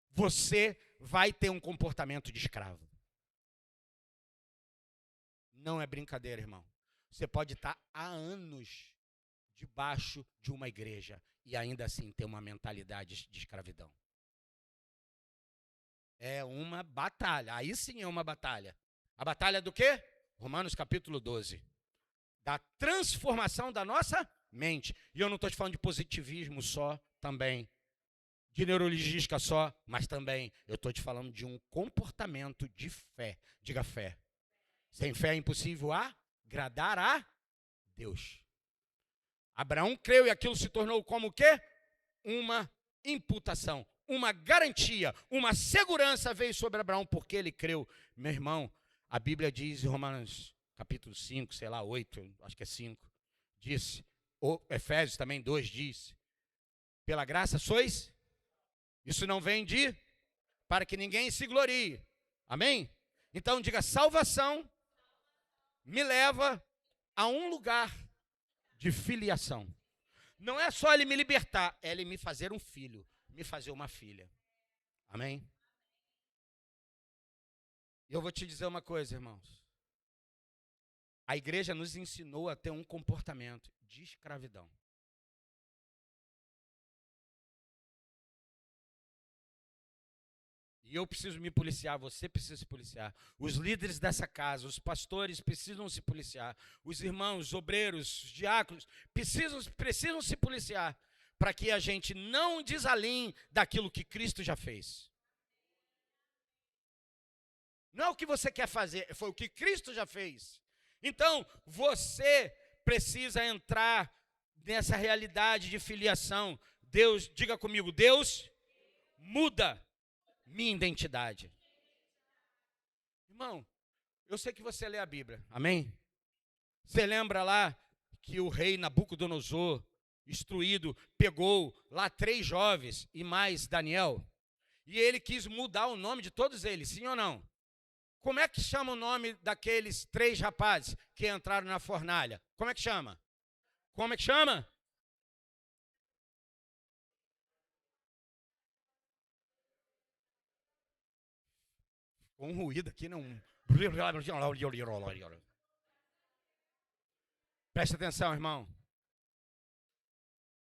você vai ter um comportamento de escravo. Não é brincadeira, irmão. Você pode estar há anos debaixo de uma igreja e ainda assim ter uma mentalidade de escravidão. É uma batalha. Aí sim é uma batalha. A batalha do quê? Romanos capítulo 12. Da transformação da nossa mente. E eu não estou te falando de positivismo só, também. De neurologística só, mas também. Eu estou te falando de um comportamento de fé. Diga fé. Sem fé é impossível agradar a Deus. Abraão creu e aquilo se tornou como o quê? Uma imputação, uma garantia, uma segurança veio sobre Abraão porque ele creu. Meu irmão, a Bíblia diz em Romanos capítulo 5, sei lá, 8, acho que é 5, diz, Efésios também 2 diz, pela graça sois, isso não vem de, para que ninguém se glorie. Amém? Então diga, salvação me leva a um lugar de filiação. Não é só ele me libertar, é ele me fazer um filho, me fazer uma filha. Amém? E eu vou te dizer uma coisa, irmãos. A igreja nos ensinou a ter um comportamento de escravidão. E eu preciso me policiar, você precisa se policiar. Os líderes dessa casa, os pastores precisam se policiar. Os irmãos, os obreiros, os diáconos precisam se policiar para que a gente não desalinhe daquilo que Cristo já fez. Não é o que você quer fazer, foi o que Cristo já fez. Então, você precisa entrar nessa realidade de filiação. Deus, diga comigo, Deus muda minha identidade. Irmão, eu sei que você lê a Bíblia, amém? Você lembra lá que o rei Nabucodonosor, instruído, pegou lá 3 jovens e mais Daniel, e ele quis mudar o nome de todos eles, sim ou não? Como é que chama o nome daqueles 3 rapazes que entraram na fornalha? Como é que chama? Como é que chama? Com um ruído aqui, não. Presta atenção, irmão.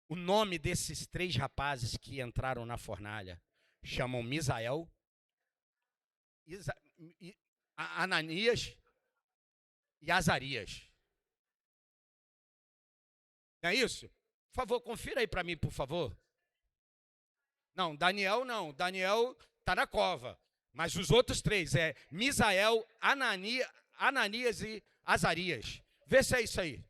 O nome desses 3 rapazes que entraram na fornalha chamam Misael, Ananias e Azarias. Não é isso? Por favor, confira aí para mim, por favor. Não, Daniel não. Daniel está na cova. Mas os outros 3 é Misael, Ananias e Azarias. Vê se é isso aí.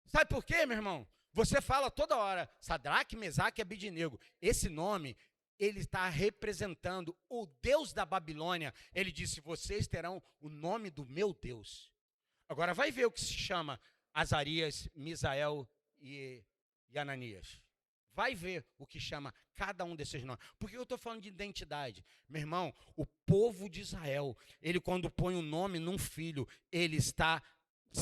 Sabe por quê, meu irmão? Você fala toda hora, Sadraque, Mesaque e Abednego. Esse nome, ele está representando o Deus da Babilônia. Ele disse, vocês terão o nome do meu Deus. Agora vai ver o que se chama Azarias, Misael e Ananias. Vai ver o que chama cada um desses nomes. Por que eu estou falando de identidade? Meu irmão, o povo de Israel, ele quando põe o nome num filho, ele está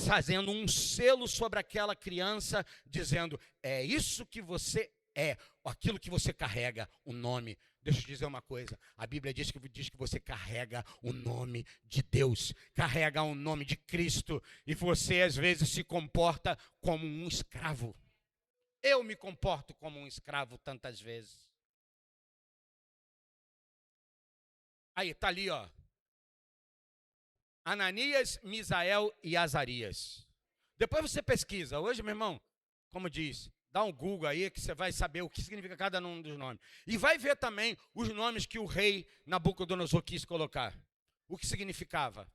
fazendo um selo sobre aquela criança, dizendo, é isso que você é, aquilo que você carrega, o nome. Deixa eu te dizer uma coisa, a Bíblia diz que você carrega o nome de Deus, carrega o nome de Cristo, e você às vezes se comporta como um escravo. Eu me comporto como um escravo tantas vezes. Aí, está ali, ó. Ananias, Misael e Azarias. Depois você pesquisa. Hoje, meu irmão, como diz, dá um Google aí que você vai saber o que significa cada um dos nomes. E vai ver também os nomes que o rei Nabucodonosor quis colocar. O que significava.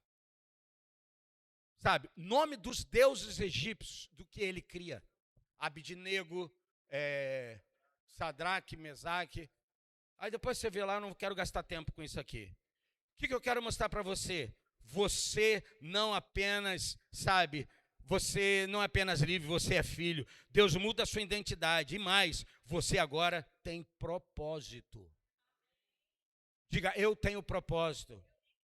sabe, nome dos deuses egípcios, do que ele cria. Abednego, Sadraque, Mesaque. Aí depois você vê lá, eu não quero gastar tempo com isso aqui. O que eu quero mostrar para você? Você não apenas, sabe, você não é apenas livre, você é filho. Deus muda a sua identidade. E mais, você agora tem propósito. Diga, eu tenho propósito.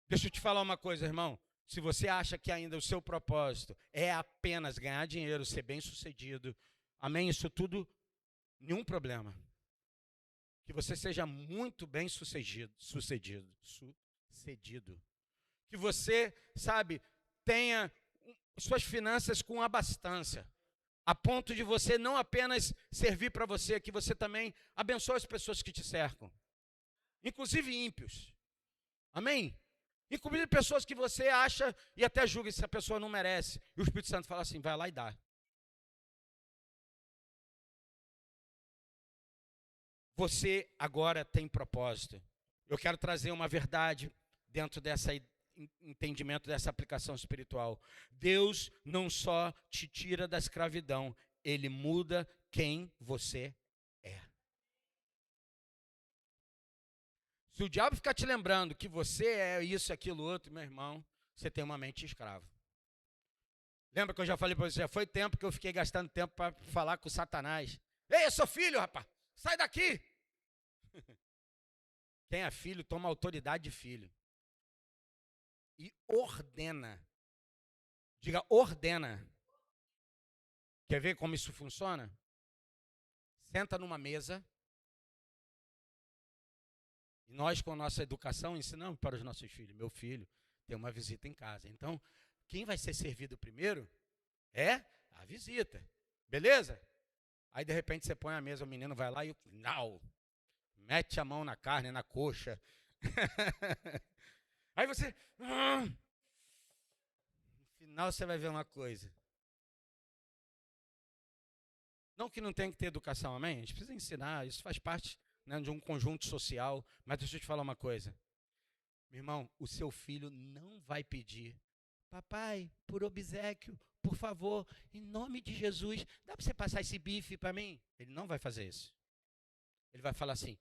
Deixa eu te falar uma coisa, irmão. Se você acha que ainda o seu propósito é apenas ganhar dinheiro, ser bem-sucedido, amém? Isso tudo, nenhum problema. Que você seja muito bem-sucedido. Que você, sabe, tenha suas finanças com abastança. A ponto de você não apenas servir para você, que você também abençoe as pessoas que te cercam. Inclusive ímpios. Amém? Inclusive pessoas que você acha e até julga se a pessoa não merece. E o Espírito Santo fala assim, vai lá e dá. Você agora tem propósito. Eu quero trazer uma verdade dentro desse entendimento, dessa aplicação espiritual. Deus não só te tira da escravidão, Ele muda quem você é. Se o diabo ficar te lembrando que você é isso, aquilo, outro, meu irmão, você tem uma mente escrava. Lembra que eu já falei para você, já foi tempo que eu fiquei gastando tempo para falar com Satanás. Ei, eu sou filho, rapaz, sai daqui. Quem é filho toma autoridade de filho. E ordena. Diga, ordena. Quer ver como isso funciona? Senta numa mesa. E nós, com a nossa educação, ensinamos para os nossos filhos. Meu filho tem uma visita em casa. Então, quem vai ser servido primeiro é a visita. Beleza? Aí, de repente, você põe a mesa, o menino vai lá e não, mete a mão na carne, na coxa. Aí você... No final, você vai ver uma coisa. Não que não tenha que ter educação, amém? A gente precisa ensinar, isso faz parte, né, de um conjunto social. Mas deixa eu te falar uma coisa. Meu irmão, o seu filho não vai pedir, papai, por obséquio, por favor, em nome de Jesus, dá para você passar esse bife para mim? Ele não vai fazer isso. Ele vai falar assim,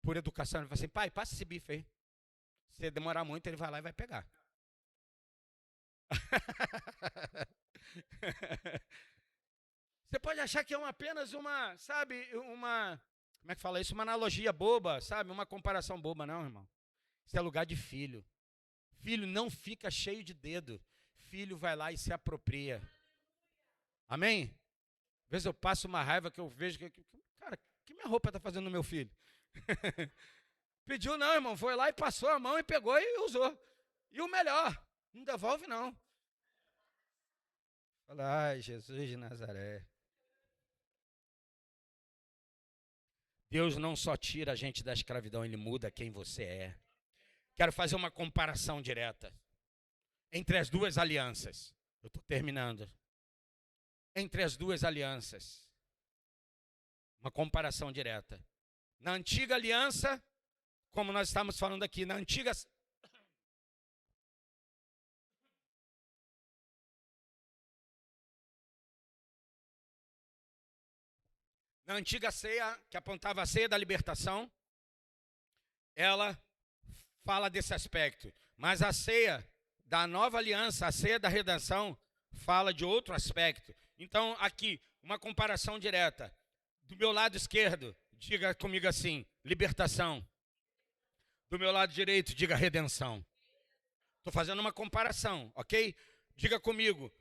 por educação, ele vai falar assim, pai, passa esse bife aí. Se você demorar muito, ele vai lá e vai pegar. Você pode achar que é apenas uma, sabe, como é que fala isso? Uma analogia boba, sabe? Uma comparação boba, não, irmão. Isso é lugar de filho. Filho não fica cheio de dedo. Filho vai lá e se apropria. Amém? Às vezes eu passo uma raiva que eu vejo que cara, o que minha roupa está fazendo no meu filho? Pediu não, irmão. Foi lá e passou a mão e pegou e usou. E o melhor, não devolve não. Fala, ai, Jesus de Nazaré. Deus não só tira a gente da escravidão, Ele muda quem você é. Quero fazer uma comparação direta entre as duas alianças. Eu estou terminando. Entre as duas alianças. Uma comparação direta. Na antiga aliança, como nós estamos falando aqui, na antiga ceia, que apontava a ceia da libertação, ela fala desse aspecto. Mas a ceia da nova aliança, a ceia da redenção, fala de outro aspecto. Então, aqui, uma comparação direta. Do meu lado esquerdo, diga comigo assim, libertação. Do meu lado direito, diga redenção. Estou fazendo uma comparação, ok? Diga comigo.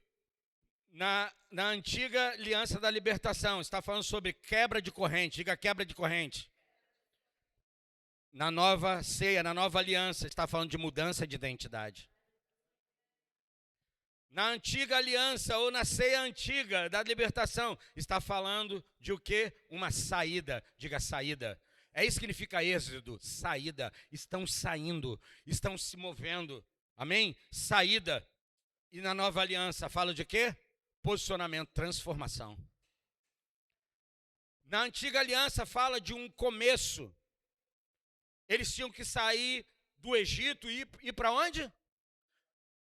Na antiga aliança da libertação, está falando sobre quebra de corrente. Diga quebra de corrente. Na nova ceia, na nova aliança, está falando de mudança de identidade. Na antiga aliança ou na ceia antiga da libertação, está falando de o quê? Uma saída. Diga saída. É isso que significa êxodo, saída. Estão saindo, estão se movendo. Amém? Saída. E na nova aliança fala de quê? Posicionamento, transformação. Na antiga aliança fala de um começo. Eles tinham que sair do Egito e ir para onde?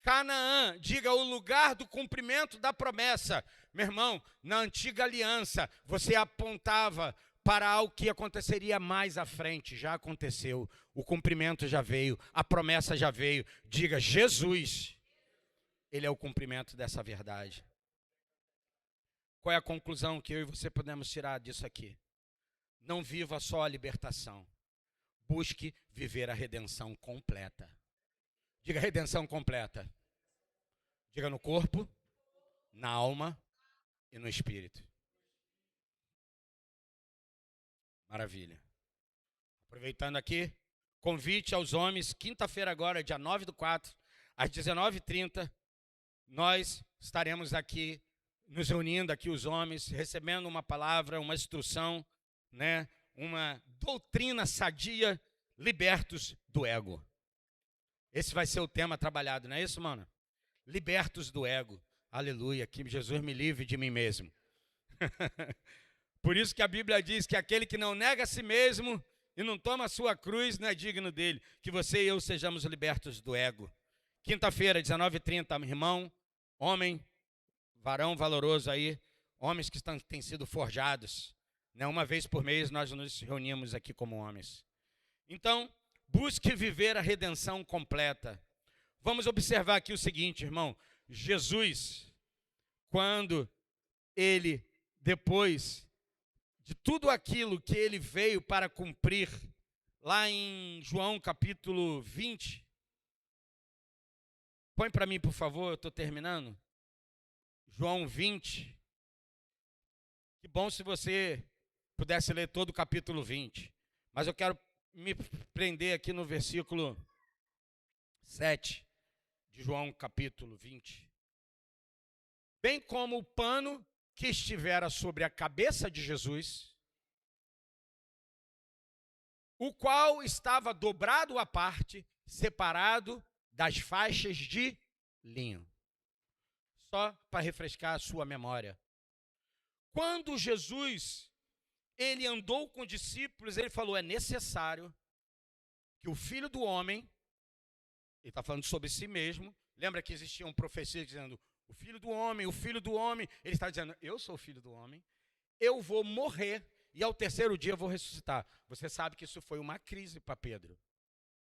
Canaã, diga o lugar do cumprimento da promessa. Meu irmão, na antiga aliança, você apontava para algo que aconteceria mais à frente. Já aconteceu, o cumprimento já veio, a promessa já veio. Diga, Jesus, Ele é o cumprimento dessa verdade. Qual é a conclusão que eu e você podemos tirar disso aqui? Não viva só a libertação. Busque viver a redenção completa. Diga redenção completa. Diga no corpo, na alma e no espírito. Maravilha. Aproveitando aqui, convite aos homens, quinta-feira agora, dia 9/4, às 19h30, nós estaremos aqui, nos reunindo aqui os homens, recebendo uma palavra, uma instrução, né, uma doutrina sadia, libertos do ego. Esse vai ser o tema trabalhado, não é isso, mano? Libertos do ego. Aleluia, que Jesus me livre de mim mesmo. Por isso que a Bíblia diz que aquele que não nega a si mesmo e não toma a sua cruz não é digno dele. Que você e eu sejamos libertos do ego. Quinta-feira, 19h30, irmão, homem, varão valoroso aí, homens que têm sido forjados. Né? Uma vez por mês nós nos reunimos aqui como homens. Então, busque viver a redenção completa. Vamos observar aqui o seguinte, irmão. Jesus, quando ele, depois de tudo aquilo que ele veio para cumprir, lá em João capítulo 20, põe para mim, por favor, eu estou terminando. João 20. Que bom se você pudesse ler todo o capítulo 20. Mas eu quero me prender aqui no versículo 7 de João capítulo 20. Bem como o pano que estivera sobre a cabeça de Jesus, o qual estava dobrado à parte, separado das faixas de linho. Só para refrescar a sua memória. Quando Jesus, ele andou com discípulos, ele falou, é necessário que o Filho do Homem, ele está falando sobre si mesmo, lembra que existiam profecias dizendo, o Filho do Homem, ele está dizendo, eu sou o Filho do Homem, eu vou morrer e ao terceiro dia eu vou ressuscitar. Você sabe que isso foi uma crise para Pedro.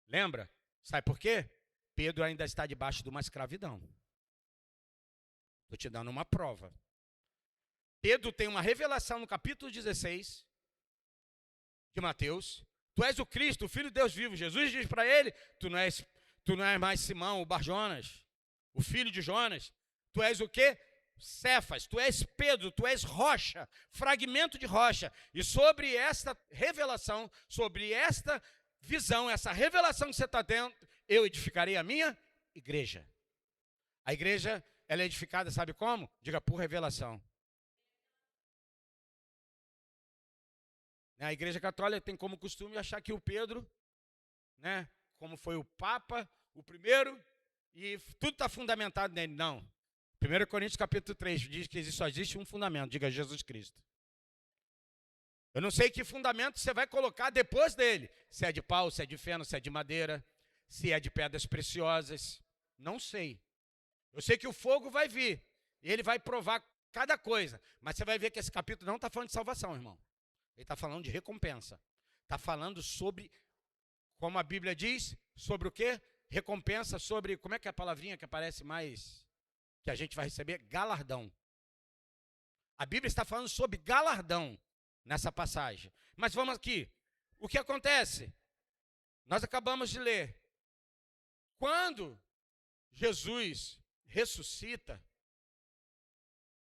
Lembra? Sabe por quê? Pedro ainda está debaixo de uma escravidão. Estou te dando uma prova. Pedro tem uma revelação no capítulo 16 de Mateus. Tu és o Cristo, o Filho de Deus vivo. Jesus diz para ele, tu não és mais Simão, o Bar-Jonas, o filho de Jonas. Tu és o quê? Cefas, tu és Pedro, tu és rocha, fragmento de rocha. E sobre esta revelação, sobre esta visão, essa revelação que você está tendo, eu edificarei a minha igreja. A igreja, ela é edificada, sabe como? Diga, por revelação. A igreja católica tem como costume achar que o Pedro, né, como foi o Papa, o primeiro, e tudo está fundamentado nele. Não. 1 Coríntios capítulo 3 diz que só existe um fundamento, diga Jesus Cristo. Eu não sei que fundamento você vai colocar depois dele. Se é de pau, se é de feno, se é de madeira, se é de pedras preciosas. Não sei. Eu sei que o fogo vai vir, e ele vai provar cada coisa. Mas você vai ver que esse capítulo não está falando de salvação, irmão. Ele está falando de recompensa. Está falando sobre, como a Bíblia diz, sobre o quê? Recompensa, sobre, como é que é a palavrinha que aparece mais, que a gente vai receber? Galardão. A Bíblia está falando sobre galardão nessa passagem. Mas vamos aqui. O que acontece? Nós acabamos de ler. Quando Jesus ressuscita,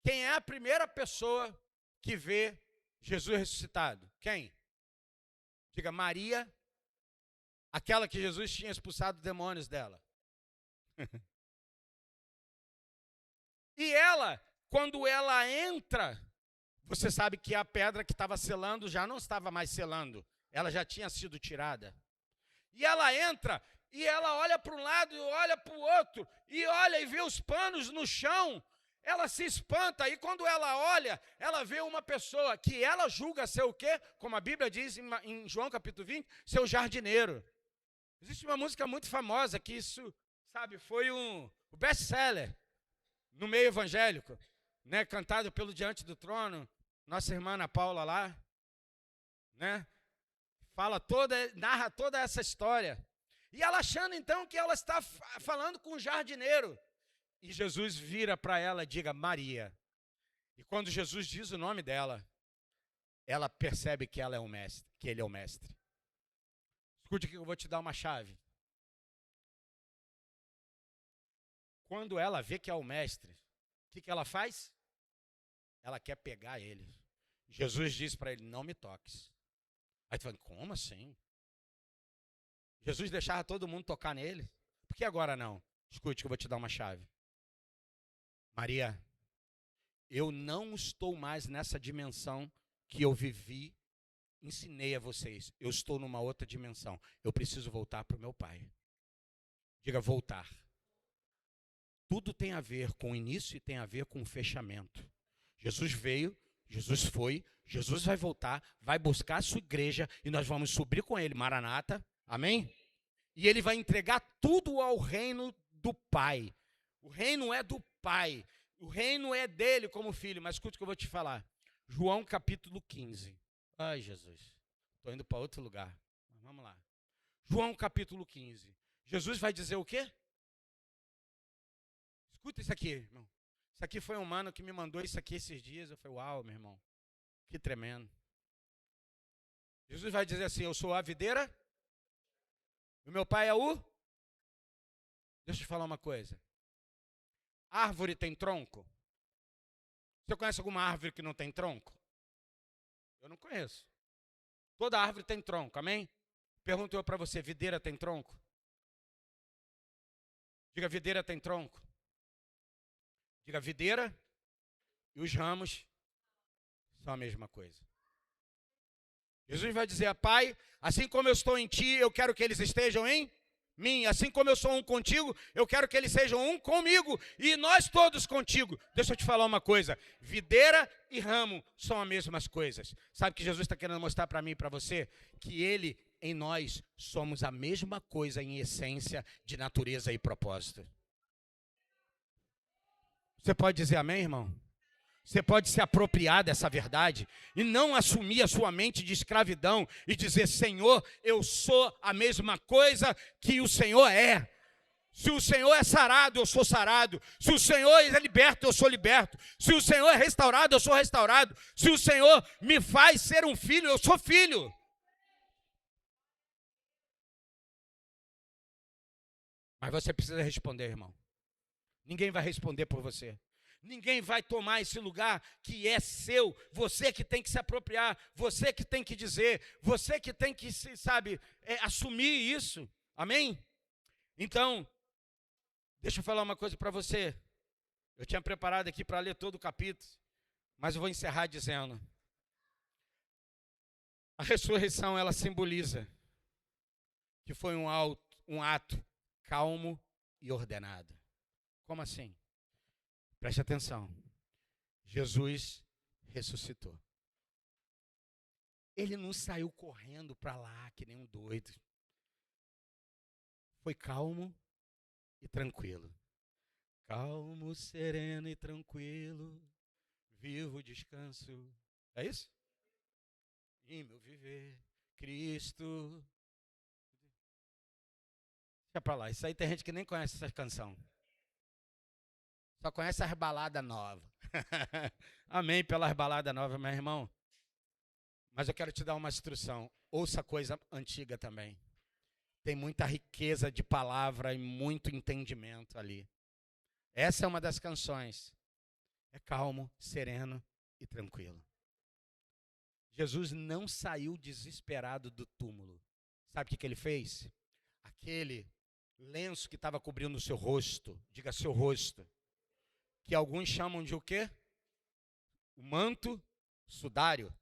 quem é a primeira pessoa que vê Jesus ressuscitado? Quem? Diga, Maria, aquela que Jesus tinha expulsado demônios dela. E ela, quando ela entra, você sabe que a pedra que estava selando já não estava mais selando, ela já tinha sido tirada. E ela entra, e ela olha para um lado e olha para o outro, e olha e vê os panos no chão. Ela se espanta, e quando ela olha, ela vê uma pessoa que ela julga ser o quê? Como a Bíblia diz em João capítulo 20, seu jardineiro. Existe uma música muito famosa que isso sabe, foi o best-seller no meio evangélico, né, cantado pelo Diante do Trono, nossa irmã Ana Paula lá, né, narra toda essa história. E ela achando então que ela está falando com um jardineiro. E Jesus vira para ela e diga, Maria. E quando Jesus diz o nome dela, ela percebe que ela é o mestre, que ele é o mestre. Escute que eu vou te dar uma chave. Quando ela vê que é o mestre, o que ela faz? Ela quer pegar ele. Jesus diz para ele, não me toques. Aí tu fala, como assim? Jesus deixava todo mundo tocar nele? Por que agora não? Escute que eu vou te dar uma chave. Maria, eu não estou mais nessa dimensão que eu vivi, ensinei a vocês. Eu estou numa outra dimensão. Eu preciso voltar para o meu Pai. Diga, voltar. Tudo tem a ver com o início e tem a ver com o fechamento. Jesus veio, Jesus foi, Jesus vai voltar, vai buscar a sua igreja e nós vamos subir com ele, Maranata, amém? E ele vai entregar tudo ao reino do Pai. O reino é do Pai, o reino é dele como filho, mas escute o que eu vou te falar. João capítulo 15. Ai, Jesus, estou indo para outro lugar. Vamos lá. João capítulo 15. Jesus vai dizer o quê? Escuta isso aqui, irmão. Isso aqui foi um mano que me mandou isso aqui esses dias. Eu falei, uau, meu irmão, que tremendo. Jesus vai dizer assim, eu sou a videira, o meu pai é o... Deixa eu te falar uma coisa. Árvore tem tronco? Você conhece alguma árvore que não tem tronco? Eu não conheço. Toda árvore tem tronco, amém? Pergunto eu para você, videira tem tronco? Diga, videira tem tronco. Diga, videira e os ramos são a mesma coisa. Jesus vai dizer, Pai, assim como eu estou em ti, eu quero que eles estejam em mim. Assim como eu sou um contigo, eu quero que eles sejam um comigo. E nós todos contigo. Deixa eu te falar uma coisa. Videira e ramo são as mesmas coisas. Sabe o que Jesus está querendo mostrar para mim e para você? Que ele, em nós, somos a mesma coisa em essência, de natureza e propósito. Você pode dizer amém, irmão? Você pode se apropriar dessa verdade e não assumir a sua mente de escravidão e dizer, Senhor, eu sou a mesma coisa que o Senhor é. Se o Senhor é sarado, eu sou sarado. Se o Senhor é liberto, eu sou liberto. Se o Senhor é restaurado, eu sou restaurado. Se o Senhor me faz ser um filho, eu sou filho. Mas você precisa responder, irmão. Ninguém vai responder por você. Ninguém vai tomar esse lugar que é seu. Você que tem que se apropriar. Você que tem que dizer. Você que tem que, assumir isso. Amém? Então, deixa eu falar uma coisa para você. Eu tinha preparado aqui para ler todo o capítulo. Mas eu vou encerrar dizendo. A ressurreição, ela simboliza que foi um ato calmo e ordenado. Como assim? Preste atenção. Jesus ressuscitou. Ele não saiu correndo para lá que nem um doido. Foi calmo e tranquilo. Calmo, sereno e tranquilo, vivo o descanso. É isso? Em meu viver, Cristo. Deixa para lá. Isso aí tem gente que nem conhece essa canção. Só conhece as baladas novas. Amém pelas baladas novas, meu irmão. Mas eu quero te dar uma instrução. Ouça coisa antiga também. Tem muita riqueza de palavra e muito entendimento ali. Essa é uma das canções. É calmo, sereno e tranquilo. Jesus não saiu desesperado do túmulo. Sabe o que ele fez? Aquele lenço que estava cobrindo o seu rosto. Diga seu rosto. Que alguns chamam de o quê? O manto sudário.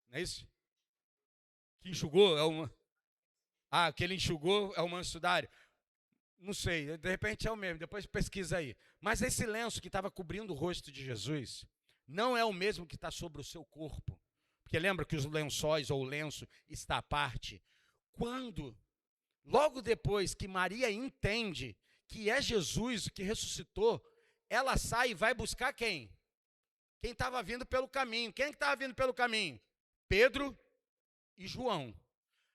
Não é isso? Que enxugou é uma... que ele enxugou é o manto sudário. Não sei, de repente é o mesmo, depois pesquisa aí. Mas esse lenço que estava cobrindo o rosto de Jesus não é o mesmo que está sobre o seu corpo. Porque lembra que os lençóis ou o lenço está à parte? Logo depois que Maria entende que é Jesus, que ressuscitou, ela sai e vai buscar quem? Quem estava vindo pelo caminho. Quem estava vindo pelo caminho? Pedro e João.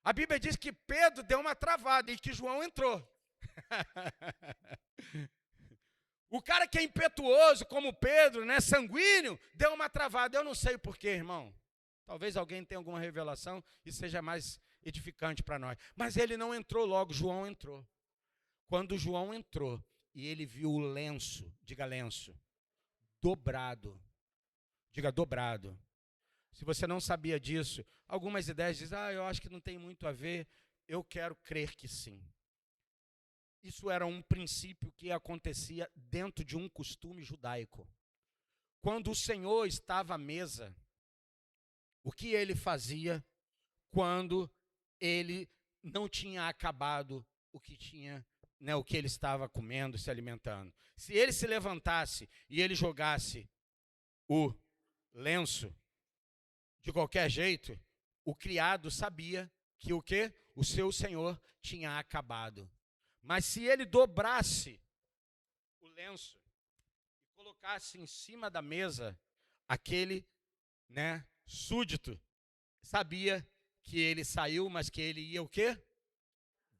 A Bíblia diz que Pedro deu uma travada e que João entrou. O cara que é impetuoso, como Pedro, né, sanguíneo, deu uma travada. Eu não sei porquê, irmão. Talvez alguém tenha alguma revelação e seja mais edificante para nós. Mas ele não entrou logo, João entrou. Quando João entrou e ele viu o lenço, diga lenço, dobrado. Diga dobrado. Se você não sabia disso, algumas ideias dizem, eu acho que não tem muito a ver. Eu quero crer que sim. Isso era um princípio que acontecia dentro de um costume judaico. Quando o Senhor estava à mesa, o que ele fazia quando ele não tinha acabado o que tinha, né, o que ele estava comendo, se alimentando? Se ele se levantasse e ele jogasse o lenço de qualquer jeito, o criado sabia que o quê? O seu senhor tinha acabado. Mas se ele dobrasse o lenço e colocasse em cima da mesa, aquele, né, súdito sabia que ele saiu, mas que ele ia o quê?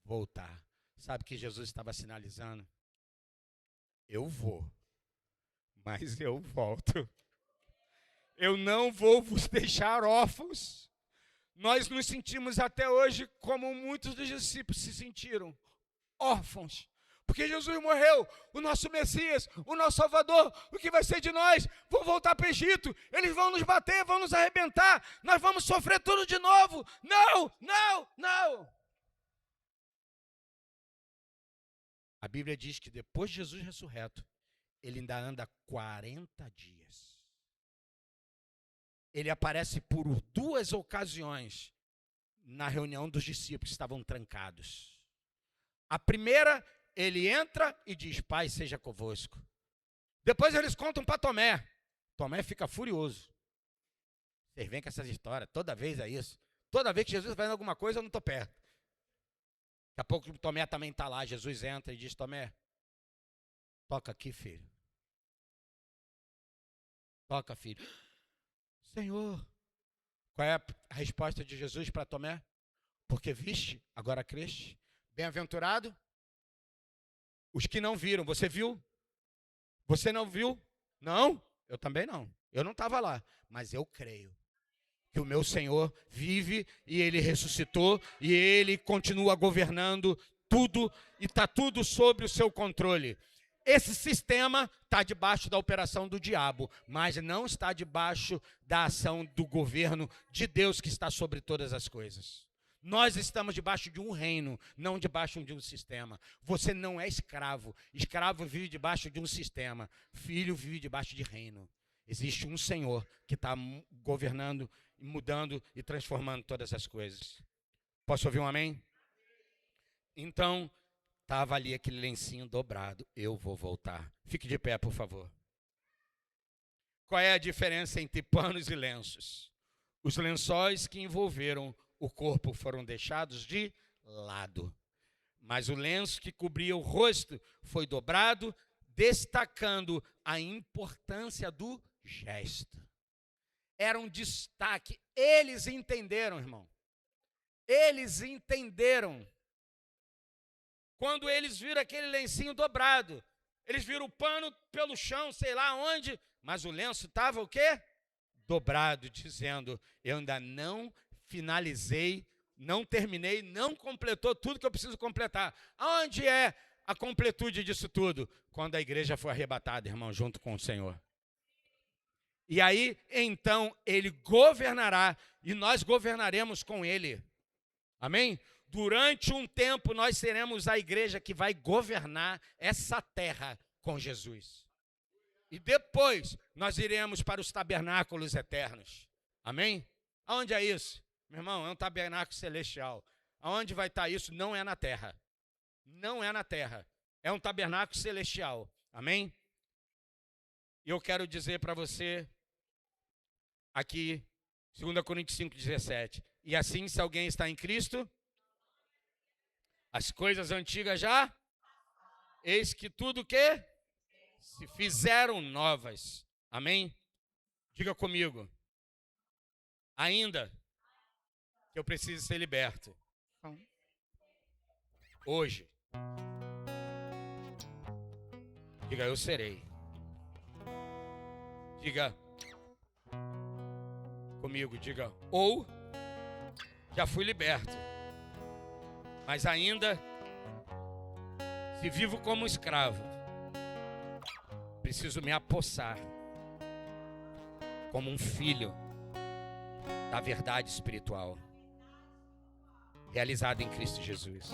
Voltar. Sabe que Jesus estava sinalizando? Eu vou, mas eu volto. Eu não vou vos deixar órfãos. Nós nos sentimos até hoje como muitos dos discípulos se sentiram, órfãos. Porque Jesus morreu, o nosso Messias, o nosso Salvador. O que vai ser de nós? Vão voltar para o Egito, eles vão nos bater, vão nos arrebentar, nós vamos sofrer tudo de novo. Não, não, não. A Bíblia diz que depois de Jesus ressurreto, ele ainda anda 40 dias. Ele aparece por 2 ocasiões na reunião dos discípulos que estavam trancados. A primeira, ele entra e diz, Pai, seja convosco. Depois eles contam para Tomé. Tomé fica furioso. Vocês veem com essas histórias, toda vez é isso. Toda vez que Jesus vai fazendo alguma coisa, eu não estou perto. Daqui a pouco Tomé também está lá, Jesus entra e diz, Tomé, toca aqui, filho. Toca, filho. Senhor, qual é a resposta de Jesus para Tomé? Porque viste, agora creste. Bem-aventurado os que não viram. Você viu? Você não viu? Não? Eu também não. Eu não estava lá. Mas eu creio que o meu Senhor vive e Ele ressuscitou e Ele continua governando tudo e está tudo sob o seu controle. Esse sistema está debaixo da operação do diabo, mas não está debaixo da ação do governo de Deus que está sobre todas as coisas. Nós estamos debaixo de um reino, não debaixo de um sistema. Você não é escravo. Escravo vive debaixo de um sistema. Filho vive debaixo de reino. Existe um Senhor que está governando, mudando e transformando todas as coisas. Posso ouvir um amém? Então, estava ali aquele lencinho dobrado. Eu vou voltar. Fique de pé, por favor. Qual é a diferença entre panos e lenços? Os lençóis que envolveram o corpo foram deixados de lado. Mas o lenço que cobria o rosto foi dobrado, destacando a importância do gesto. Era um destaque. Eles entenderam, irmão. Eles entenderam. Quando eles viram aquele lencinho dobrado, eles viram o pano pelo chão, sei lá onde, mas o lenço estava o quê? Dobrado, dizendo, eu ainda não finalizei, não terminei, não completou tudo que eu preciso completar. Aonde é a completude disso tudo? Quando a igreja for arrebatada, irmão, junto com o Senhor. E aí, então, ele governará e nós governaremos com ele. Amém? Durante um tempo, nós seremos a igreja que vai governar essa terra com Jesus. E depois, nós iremos para os tabernáculos eternos. Amém? Aonde é isso? Meu irmão, é um tabernáculo celestial. Aonde vai estar isso? Não é na terra. Não é na terra. É um tabernáculo celestial. Amém? E eu quero dizer para você, aqui, 2 Coríntios 5,17. E assim, se alguém está em Cristo, as coisas antigas já... eis que tudo que se fizeram novas. Amém? Diga comigo. Ainda que eu precise ser liberto. Hoje. Diga, eu serei. Diga comigo, diga, ou já fui liberto, mas ainda, se vivo como escravo, preciso me apossar como um filho da verdade espiritual, realizada em Cristo Jesus.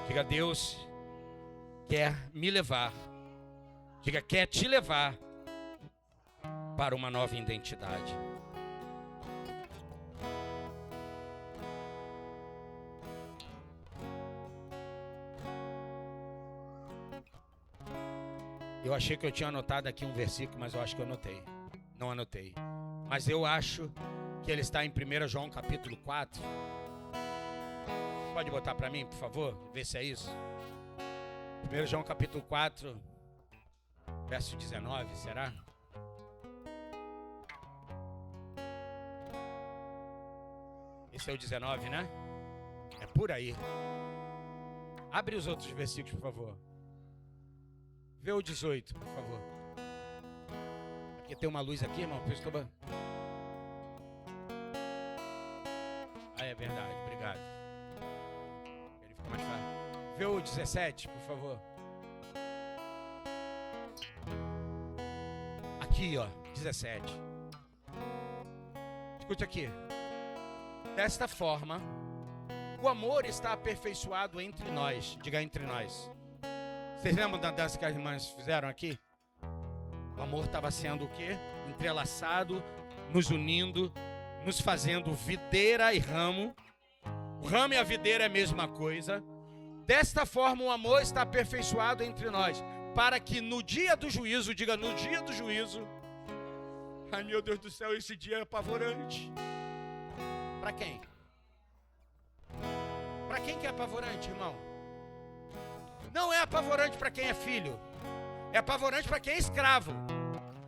Diga, Deus quer me levar, diga, quer te levar para uma nova identidade. Eu achei que eu tinha anotado aqui um versículo, mas eu acho que eu anotei. Não anotei. Mas eu acho que ele está em 1 João capítulo 4. Pode botar para mim, por favor? Ver se é isso. 1 João capítulo 4, verso 19, será? Esse é o 19, né? É por aí. Abre os outros versículos, por favor. Vê o 18, por favor. Porque tem uma luz aqui, irmão. Ah, é verdade. Obrigado. Ele ficou mais fácil. Vê o 17, por favor. Aqui, ó. 17. Escute aqui. Desta forma, o amor está aperfeiçoado entre nós. Diga, entre nós. Vocês lembram da dança que as irmãs fizeram aqui? O amor estava sendo o quê? Entrelaçado, nos unindo, nos fazendo videira e ramo. O ramo e a videira é a mesma coisa. Desta forma, o amor está aperfeiçoado entre nós, para que no dia do juízo, diga, no dia do juízo. Ai, meu Deus do céu, esse dia é apavorante. Para quem? Para quem que é apavorante, irmão? Não é apavorante para quem é filho. É apavorante para quem é escravo.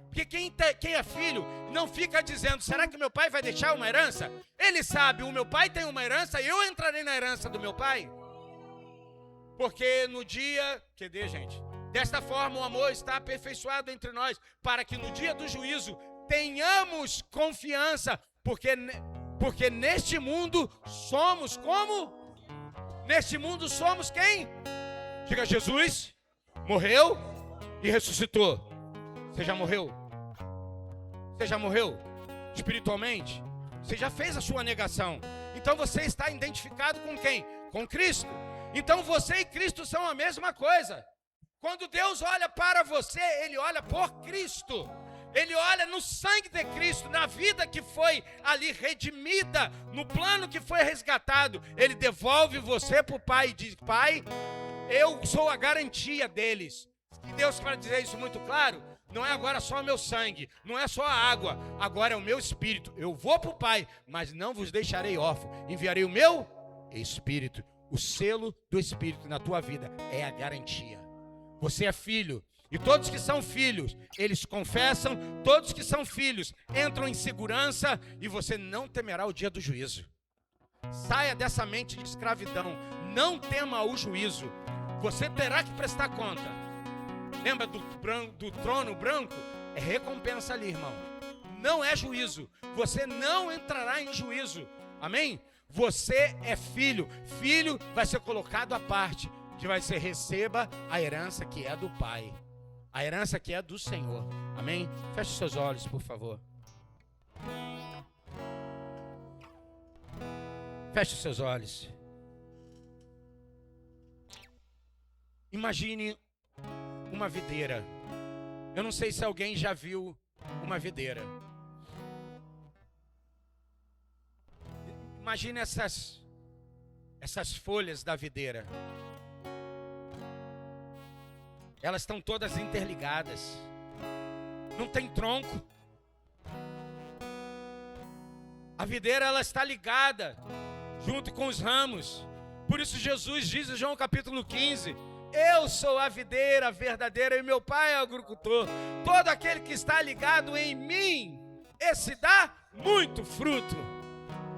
Porque quem é filho não fica dizendo, será que meu pai vai deixar uma herança? Ele sabe, o meu pai tem uma herança e eu entrarei na herança do meu pai. Porque no dia... Cadê, gente? Desta forma o amor está aperfeiçoado entre nós, para que no dia do juízo tenhamos confiança. Porque neste mundo somos como? Neste mundo somos quem? Diga, Jesus morreu e ressuscitou. Você já morreu? Você já morreu espiritualmente? Você já fez a sua negação. Então você está identificado com quem? Com Cristo. Então você e Cristo são a mesma coisa. Quando Deus olha para você, Ele olha por Cristo. Ele olha no sangue de Cristo, na vida que foi ali redimida, no plano que foi resgatado. Ele devolve você para o Pai e diz, Pai, eu sou a garantia deles. E Deus, para dizer isso muito claro, não é agora só o meu sangue, não é só a água, agora é o meu Espírito. Eu vou para o Pai, mas não vos deixarei órfão. Enviarei o meu Espírito. O selo do Espírito na tua vida é a garantia. Você é filho. E todos que são filhos, eles confessam. Todos que são filhos entram em segurança. E você não temerá o dia do juízo. Saia dessa mente de escravidão. Não tema o juízo. Você terá que prestar conta. Lembra do trono branco? É recompensa ali, irmão. Não é juízo. Você não entrará em juízo. Amém? Você é filho. Filho vai ser colocado à parte. Que vai ser, receba a herança que é do Pai. A herança que é do Senhor. Amém? Feche seus olhos, por favor. Feche os seus olhos. Imagine uma videira. Eu não sei se alguém já viu uma videira. Imagine essas folhas da videira. Elas estão todas interligadas. Não tem tronco. A videira, ela está ligada junto com os ramos. Por isso Jesus diz em João capítulo 15, Eu sou a videira verdadeira e meu pai é o agricultor. Todo aquele que está ligado em mim, esse dá muito fruto.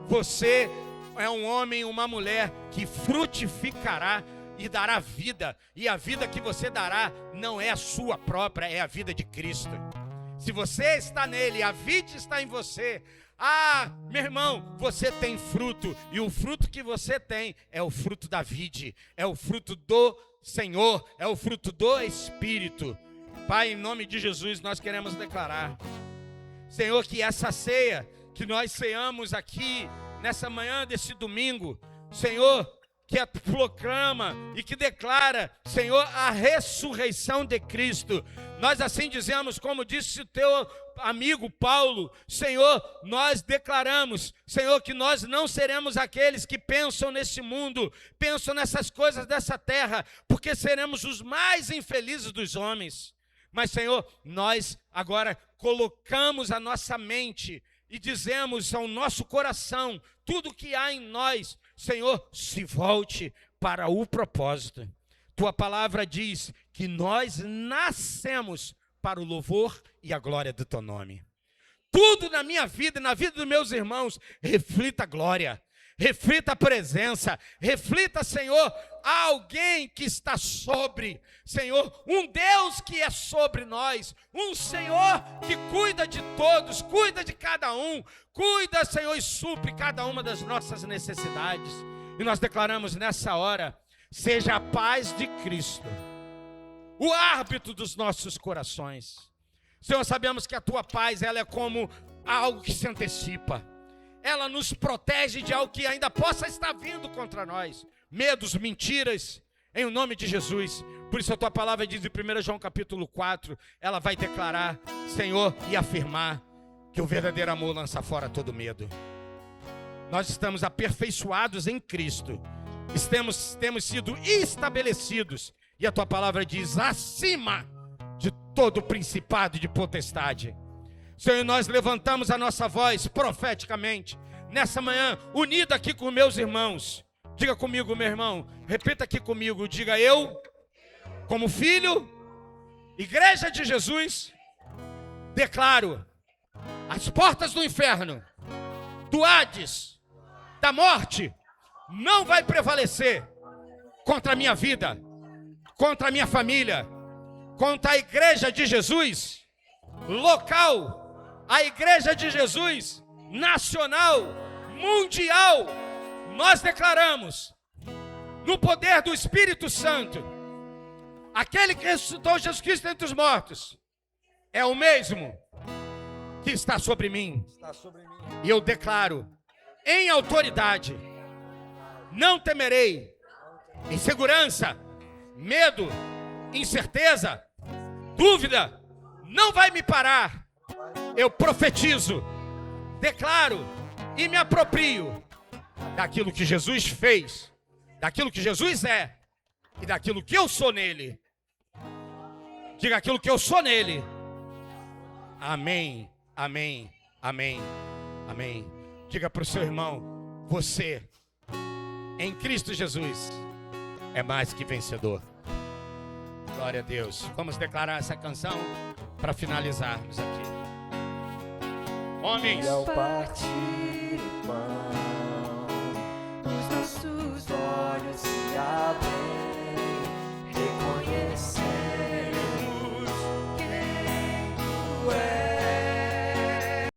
Você é um homem, uma mulher que frutificará e dará vida. E a vida que você dará não é a sua própria, é a vida de Cristo. Se você está nele, a vide está em você. Ah, meu irmão, você tem fruto. E o fruto que você tem é o fruto da vide. É o fruto do Senhor. É o fruto do Espírito. Pai, em nome de Jesus, nós queremos declarar, Senhor, que essa ceia que nós ceamos aqui nessa manhã desse domingo, Senhor, que proclama e que declara, Senhor, a ressurreição de Cristo. Nós assim dizemos, como disse o teu amigo Paulo, Senhor, nós declaramos, Senhor, que nós não seremos aqueles que pensam nesse mundo, pensam nessas coisas dessa terra, porque seremos os mais infelizes dos homens. Mas, Senhor, nós agora colocamos a nossa mente e dizemos ao nosso coração, tudo que há em nós, Senhor, se volte para o propósito. Tua palavra diz que nós nascemos para o louvor e a glória do teu nome. Tudo na minha vida e na vida dos meus irmãos reflita a glória, reflita a presença, reflita, Senhor, alguém que está sobre, Senhor, um Deus que é sobre nós, um Senhor que cuida de todos, cuida de cada um, cuida, Senhor, e supre cada uma das nossas necessidades. E nós declaramos nessa hora, seja a paz de Cristo o árbitro dos nossos corações. Senhor, sabemos que a tua paz, ela é como algo que se antecipa. Ela nos protege de algo que ainda possa estar vindo contra nós. Medos, mentiras, em nome de Jesus. Por isso a tua palavra diz em 1 João capítulo 4, ela vai declarar, Senhor, e afirmar que o verdadeiro amor lança fora todo medo. Nós estamos aperfeiçoados em Cristo. Temos sido estabelecidos. E a tua palavra diz, acima de todo principado e de potestade. Senhor, nós levantamos a nossa voz profeticamente, nessa manhã, unido aqui com meus irmãos. Diga comigo, meu irmão, repita aqui comigo, diga eu, como filho, igreja de Jesus, declaro, as portas do inferno, do Hades, da morte, não vai prevalecer contra a minha vida, contra a minha família, contra a igreja de Jesus, local, a igreja de Jesus, nacional, mundial. Nós declaramos, no poder do Espírito Santo, aquele que ressuscitou Jesus Cristo entre os mortos, é o mesmo que está sobre mim. E eu declaro, em autoridade, não temerei, insegurança, medo, incerteza, dúvida, não vai me parar. Eu profetizo, declaro e me aproprio daquilo que Jesus fez, daquilo que Jesus é e daquilo que eu sou nele. Diga aquilo que eu sou nele. Amém, amém, amém, amém. Diga para o seu irmão, você, em Cristo Jesus, é mais que vencedor. Glória a Deus. Vamos declarar essa canção para finalizarmos aqui. Homens.